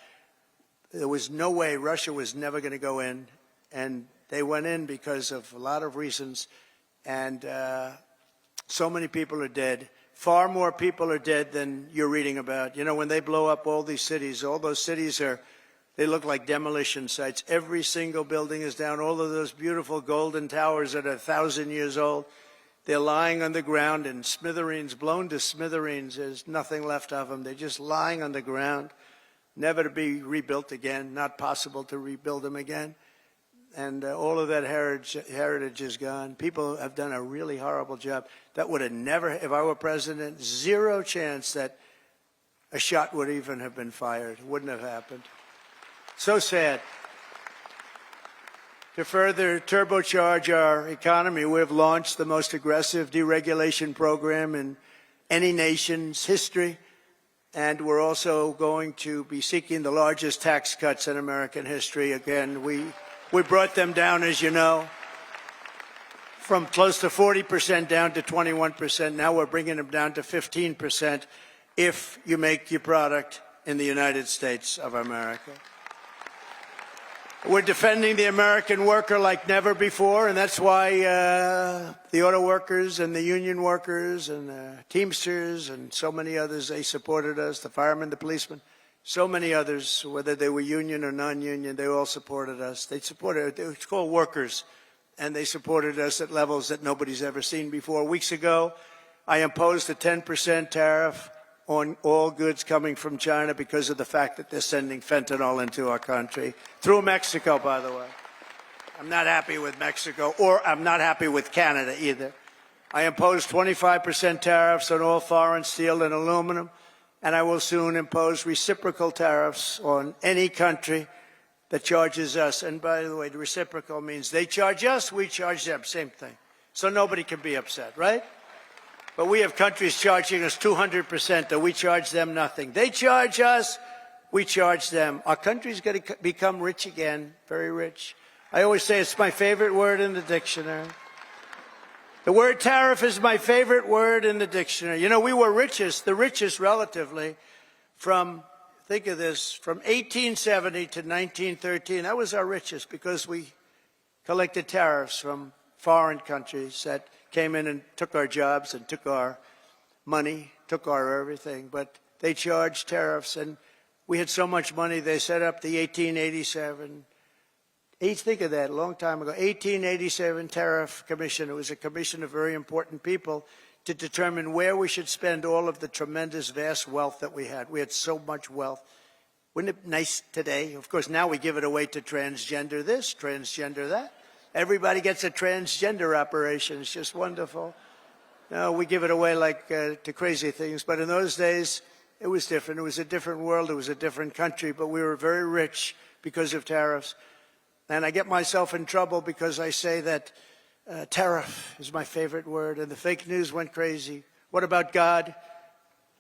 There was no way. Russia was never going to go in, and they went in because of a lot of reasons, and so many people are dead. Far more people are dead than you're reading about. You know, when they blow up all these cities, all those cities they look like demolition sites. Every single building is down. All of those beautiful golden towers that are 1,000 years old, they're lying on the ground in smithereens, blown to smithereens. There's nothing left of them. They're just lying on the ground, never to be rebuilt again, not possible to rebuild them again. And all of that heritage is gone. People have done a really horrible job. That would have never, if I were president, 0 chance that a shot would even have been fired. It wouldn't have happened. So sad. To further turbocharge our economy, we have launched the most aggressive deregulation program in any nation's history. And we're also going to be seeking the largest tax cuts in American history. Again, we brought them down, as you know, from close to 40% down to 21%. Now we're bringing them down to 15% if you make your product in the United States of America. We're defending the American worker like never before, and that's why the auto workers and the union workers and the Teamsters and so many others, they supported us, the firemen, the policemen. So many others, whether they were union or non-union, they all supported us. They supported, it's called workers, and they supported us at levels that nobody's ever seen before. Weeks ago, I imposed a 10% tariff on all goods coming from China because of the fact that they're sending fentanyl into our country, through Mexico, by the way. I'm not happy with Mexico, or I'm not happy with Canada either. I imposed 25% tariffs on all foreign steel and aluminum, and I will soon impose reciprocal tariffs on any country that charges us. And by the way, the reciprocal means they charge us, we charge them, same thing. So nobody can be upset, right? But we have countries charging us 200%, and we charge them nothing. They charge us, we charge them. Our country's going to become rich again, very rich. I always say it's my favorite word in the dictionary. The word tariff is my favorite word in the dictionary. You know, we were the richest relatively from, think of this, from 1870 to 1913. That was our richest because we collected tariffs from foreign countries that came in and took our jobs and took our money, took our everything. But they charged tariffs, and we had so much money, they set up the 1887. Think of that, a long time ago. 1887 Tariff Commission. It was a commission of very important people to determine where we should spend all of the tremendous, vast wealth that we had. We had so much wealth. Wouldn't it be nice today? Of course, now we give it away to transgender this, transgender that. Everybody gets a transgender operation. It's just wonderful. No, we give it away like to crazy things. But in those days, it was different. It was a different world. It was a different country. But we were very rich because of tariffs. And I get myself in trouble because I say that tariff is my favorite word, and the fake news went crazy. What about God?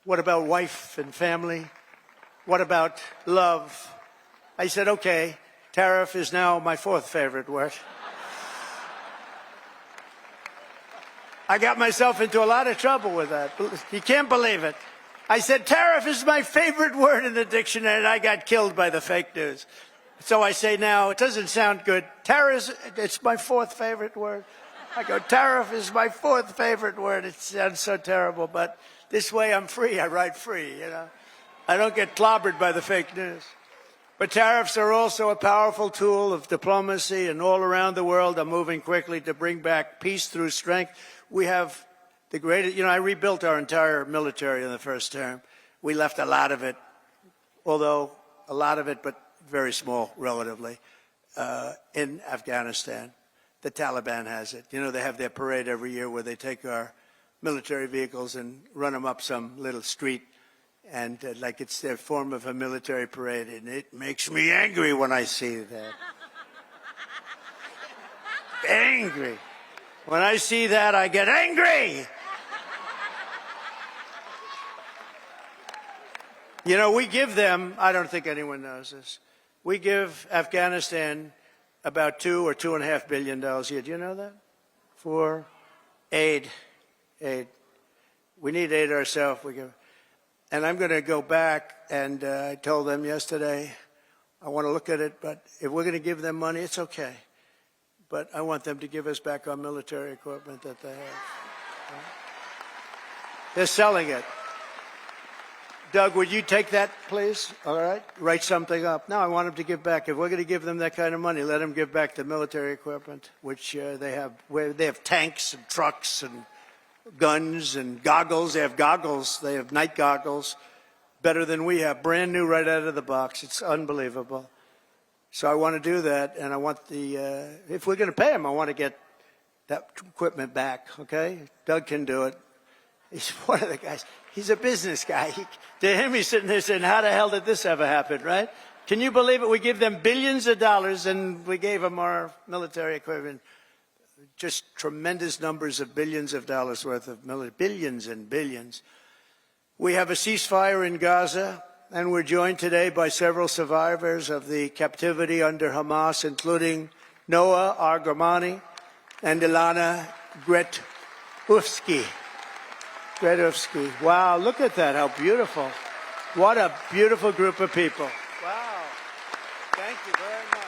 What about wife and family? What about love? I said, okay, tariff is now my fourth favorite word. I got myself into a lot of trouble with that. You can't believe it. I said, tariff is my favorite word in the dictionary, and I got killed by the fake news. So I say now, it doesn't sound good. Tariff, it's my fourth favorite word. I go, tariff is my fourth favorite word. It sounds so terrible, but this way I'm free. I write free, you know. I don't get clobbered by the fake news. But tariffs are also a powerful tool of diplomacy, and all around the world are moving quickly to bring back peace through strength. We have the greatest, I rebuilt our entire military in the first term. We left a lot of it, but very small relatively, in Afghanistan. The Taliban has it. You know, they have their parade every year where they take our military vehicles and run them up some little street, and like it's their form of a military parade, and it makes me angry when I see that. Angry. When I see that, I get angry. You know, we give them, I don't think anyone knows this, we give Afghanistan about $2 or $2.5 billion a year. Do you know that? For aid. We need aid ourselves. And I'm going to go back, and I told them yesterday, I want to look at it, but if we're going to give them money, it's okay. But I want them to give us back our military equipment that they have. They're selling it. Doug, would you take that, please? All right? Write something up. No, I want them to give back. If we're going to give them that kind of money, let them give back the military equipment, which they have. They have tanks and trucks and guns and goggles. They have goggles. They have night goggles, better than we have, brand new right out of the box. It's unbelievable. So I want to do that, and I want if we're going to pay them, I want to get that equipment back, okay? Doug can do it. He's one of the guys. He's a business guy. To him, he's sitting there saying, how the hell did this ever happen, right? Can you believe it? We give them billions of dollars, and we gave them our military equipment. Just tremendous numbers of billions of dollars worth of military, billions and billions. We have a ceasefire in Gaza, and we're joined today by several survivors of the captivity under Hamas, including Noah Argamani and Ilana Gretovsky. Wow, look at that, how beautiful. What a beautiful group of people. Wow, thank you very much.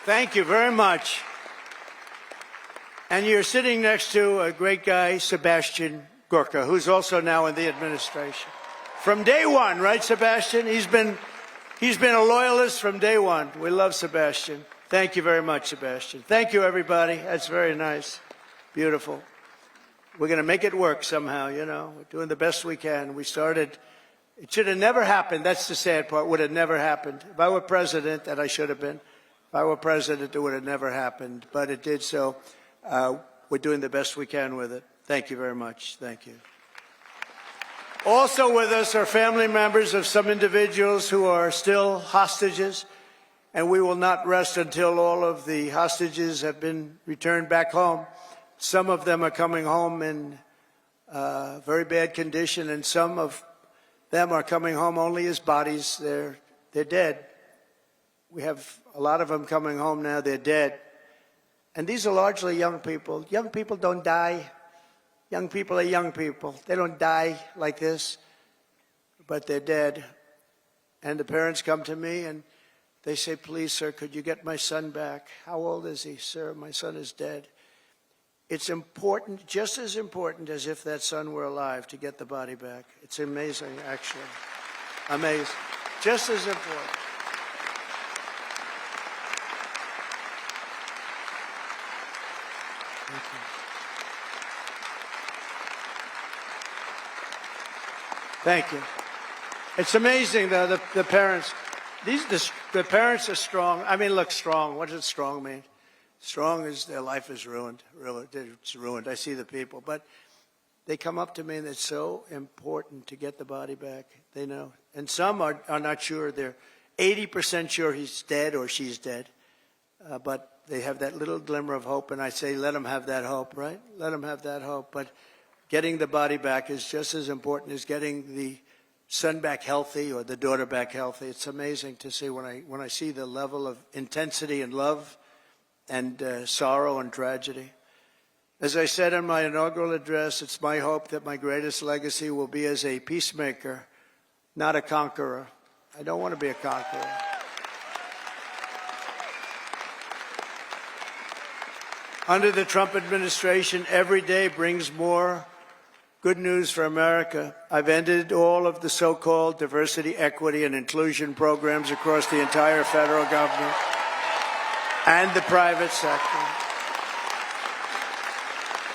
Thank you very much. And you're sitting next to a great guy, Sebastian Gorka, who's also now in the administration. From day one, right, Sebastian? He's been a loyalist from day one. We love Sebastian. Thank you very much, Sebastian. Thank you, everybody. That's very nice. Beautiful. We're going to make it work somehow, you know. We're doing the best we can. We started. It should have never happened. That's the sad part. Would have never happened. If I were president, and I should have been, if I were president, it would have never happened. But it did, so we're doing the best we can with it. Thank you very much. Thank you. Also with us are family members of some individuals who are still hostages and we will not rest until all of the hostages have been returned back home. Some of them are coming home in very bad condition, and some of them are coming home only as bodies. They're dead. We have a lot of them coming home now. They're dead. And these are largely young people. Young people don't die. Young people are young people. They don't die like this, but they're dead. And the parents come to me and they say, please, sir, could you get my son back? How old is he? Sir, my son is dead. It's important, just as important as if that son were alive, to get the body back. It's amazing, actually. Amazing. Just as important. Thank you. It's amazing, though, the parents. The parents are strong. I mean, look, strong. What does strong mean? Strong is their life is ruined. Really, it's ruined. I see the people. But they come up to me, and it's so important to get the body back. They know. And some are not sure. They're 80% sure he's dead or she's dead. But they have that little glimmer of hope, and I say, let them have that hope, right? Let them have that hope. But getting the body back is just as important as getting the son back healthy or the daughter back healthy. It's amazing to see when I see the level of intensity and love and sorrow and tragedy. As I said in my inaugural address, it's my hope that my greatest legacy will be as a peacemaker, not a conqueror. I don't want to be a conqueror. Under the Trump administration, every day brings more good news for America. I've ended all of the so-called diversity, equity, and inclusion programs across the entire federal government and the private sector,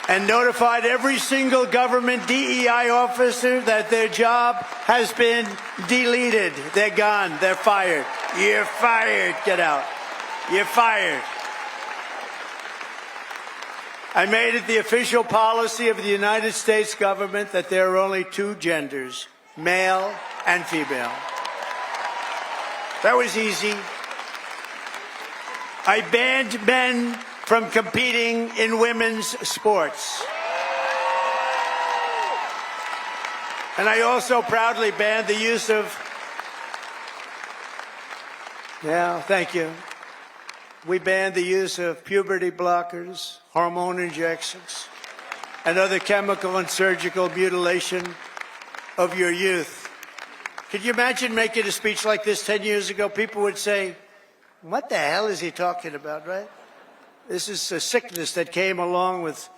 and notified every single government DEI officer that their job has been deleted. They're gone. They're fired. You're fired. Get out. You're fired. I made it the official policy of the United States government that there are only two genders, male and female. That was easy. I banned men from competing in women's sports. And I also proudly banned the use of, thank you. We banned the use of puberty blockers, hormone injections, and other chemical and surgical mutilation of your youth. Could you imagine making a speech like this 10 years ago? People would say, what the hell is he talking about, right? This is a sickness that came along with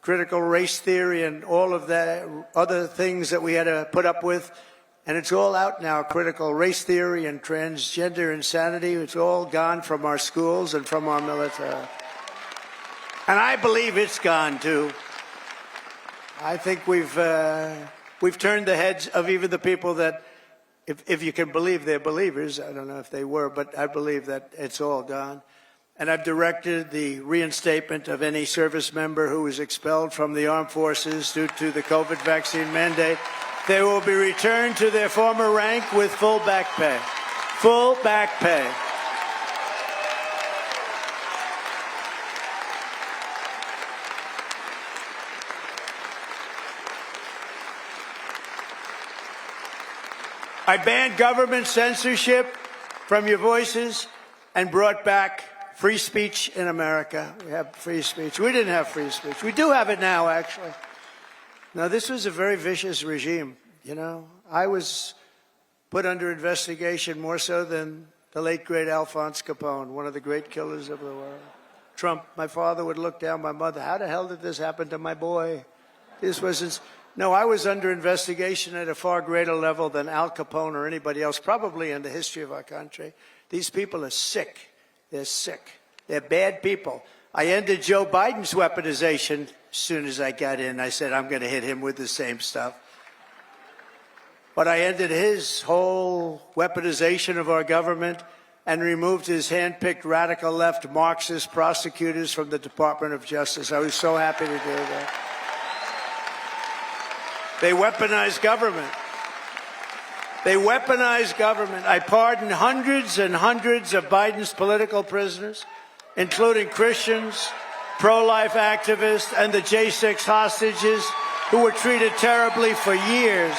critical race theory and all of the other things that we had to put up with. And it's all out now, critical race theory and transgender insanity. It's all gone from our schools and from our military. And I believe it's gone, too. I think we've turned the heads of even the people that, if you can believe they're believers, I don't know if they were, but I believe that it's all gone. And I've directed the reinstatement of any service member who was expelled from the armed forces due to the COVID vaccine mandate. They will be returned to their former rank with full back pay. Full back pay. I banned government censorship from your voices and brought back free speech in America. We have free speech. We didn't have free speech. We do have it now, actually. Now, this was a very vicious regime, you know. I was put under investigation more so than the late, great Alphonse Capone, one of the great killers of the world. Trump, my father would look down my mother. How the hell did this happen to my boy? This was no, I was under investigation at a far greater level than Al Capone or anybody else, probably in the history of our country. These people are sick. They're sick. They're bad people. I ended Joe Biden's weaponization as soon as I got in. I said, I'm going to hit him with the same stuff. But I ended his whole weaponization of our government and removed his hand-picked radical left Marxist prosecutors from the Department of Justice. I was so happy to do that. They weaponized government. They weaponized government. I pardoned hundreds and hundreds of Biden's political prisoners, including Christians, pro-life activists, and the J6 hostages who were treated terribly for years.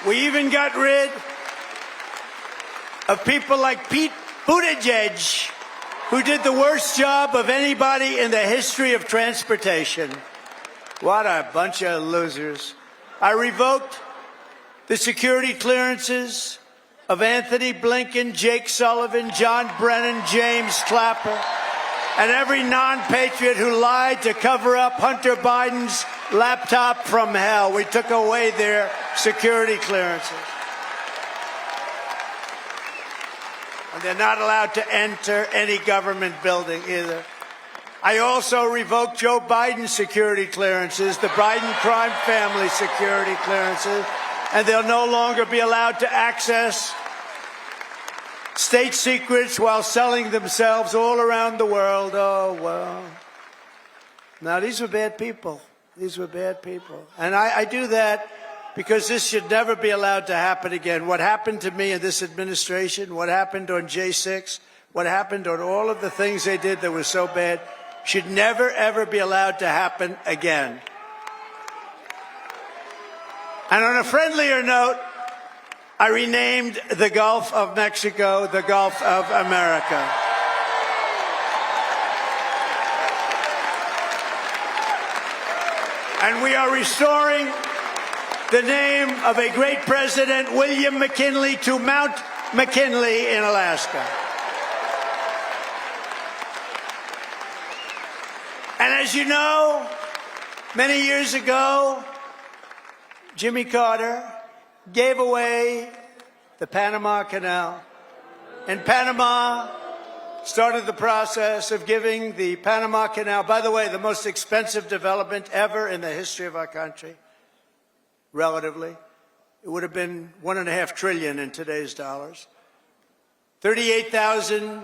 We even got rid of people like Pete Buttigieg, who did the worst job of anybody in the history of transportation. What a bunch of losers. I revoked the security clearances of Anthony Blinken, Jake Sullivan, John Brennan, James Clapper, and every non-patriot who lied to cover up Hunter Biden's laptop from hell. We took away their security clearances. And they're not allowed to enter any government building either. I also revoked Joe Biden's security clearances, the Biden crime family security clearances, and they'll no longer be allowed to access state secrets while selling themselves all around the world. Oh, well. Now, these were bad people. These were bad people. And I do that because this should never be allowed to happen again. What happened to me in this administration, what happened on J6, what happened on all of the things they did that were so bad, should never, ever be allowed to happen again. And on a friendlier note, I renamed the Gulf of Mexico the Gulf of America. And we are restoring the name of a great president, William McKinley, to Mount McKinley in Alaska. And as you know, many years ago, Jimmy Carter gave away the Panama Canal. And Panama started the process of giving the Panama Canal, by the way, the most expensive development ever in the history of our country, relatively. It would have been $1.5 trillion in today's dollars. 38,000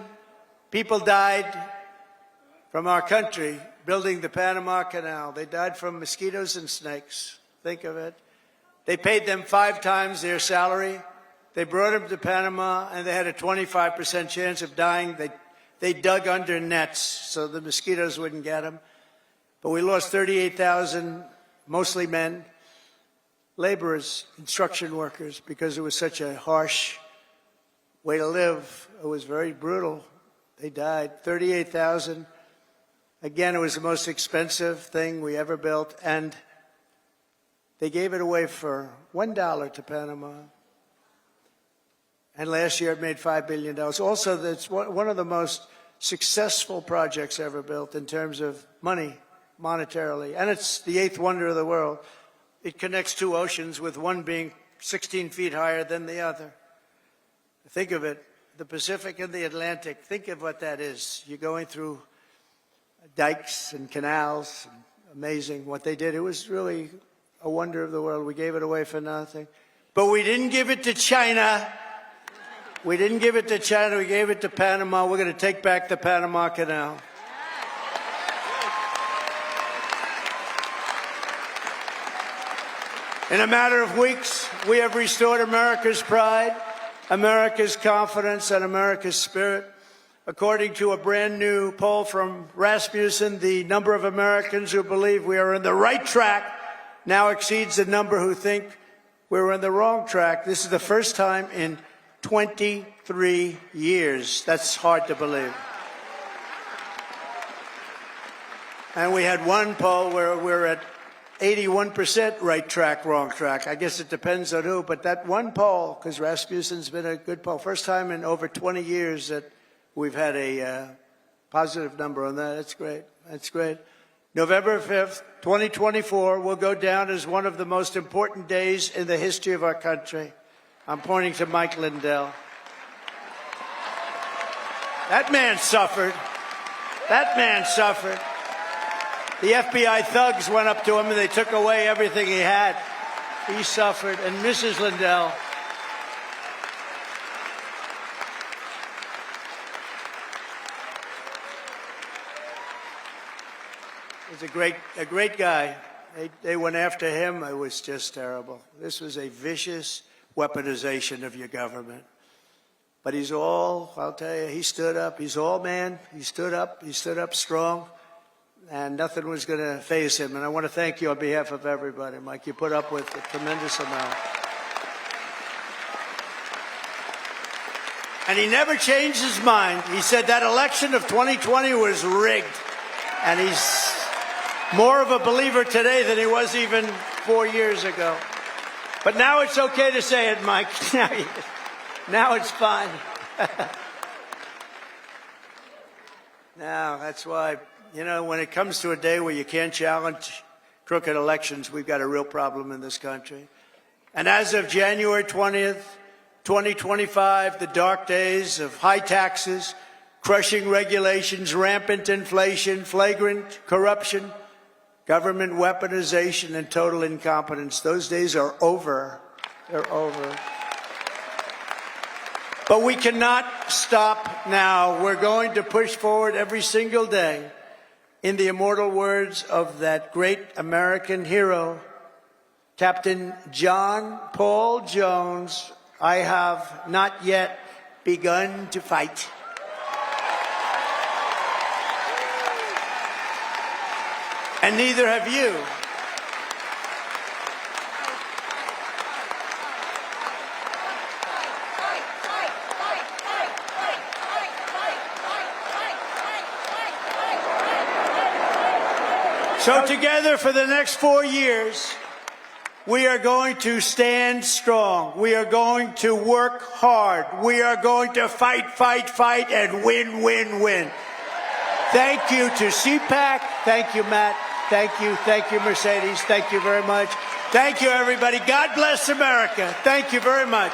people died from our country building the Panama Canal. They died from mosquitoes and snakes. Think of it. They paid them 5 times their salary. They brought them to Panama, and they had a 25% chance of dying. They dug under nets so the mosquitoes wouldn't get them. But we lost 38,000, mostly men, laborers, construction workers, because it was such a harsh way to live. It was very brutal. They died. 38,000. Again, it was the most expensive thing we ever built, and they gave it away for $1 to Panama. And last year it made $5 billion. Also, it's one of the most successful projects ever built in terms of money, monetarily. And it's the 8th wonder of the world. It connects 2 oceans, with one being 16 feet higher than the other. Think of it, the Pacific and the Atlantic. Think of what that is. You're going through dikes and canals. Amazing what they did. It was really a wonder of the world. We gave it away for nothing. But we didn't give it to China. We didn't give it to China. We gave it to Panama. We're going to take back the Panama Canal. In a matter of weeks, we have restored America's pride, America's confidence, and America's spirit. According to a brand new poll from Rasmussen, the number of Americans who believe we are on the right track now exceeds the number who think we're on the wrong track. This is the first time in 23 years. That's hard to believe. And we had one poll where we're at 81% right track, wrong track. I guess it depends on who, but that one poll, because Rasmussen's been a good poll, first time in over 20 years that we've had a positive number on that. That's great. That's great. November 5th, 2024 will go down as one of the most important days in the history of our country. I'm pointing to Mike Lindell. That man suffered. That man suffered. The FBI thugs went up to him and they took away everything he had. He suffered. And Mrs. Lindell, was a great guy. They went after him. It was just terrible. This was a vicious weaponization of your government. But I'll tell you, he stood up. He's all man. He stood up strong, and nothing was going to faze him. And I want to thank you on behalf of everybody, Mike. You put up with a tremendous amount. And he never changed his mind. He said that election of 2020 was rigged. And he's more of a believer today than he was even 4 years ago. But now it's okay to say it, Mike. Now it's fine. Now, that's why, when it comes to a day where you can't challenge crooked elections, we've got a real problem in this country. And as of January 20th, 2025, the dark days of high taxes, crushing regulations, rampant inflation, flagrant corruption, government weaponization, and total incompetence, those days are over. They're over. But we cannot stop now. We're going to push forward every single day. In the immortal words of that great American hero, Captain John Paul Jones, I have not yet begun to fight. And neither have you. So together for the next 4 years, we are going to stand strong. We are going to work hard. We are going to fight, and win, win, win. Thank you to CPAC. Thank you, Matt. Thank you, Mercedes. Thank you very much. Thank you, everybody. God bless America. Thank you very much.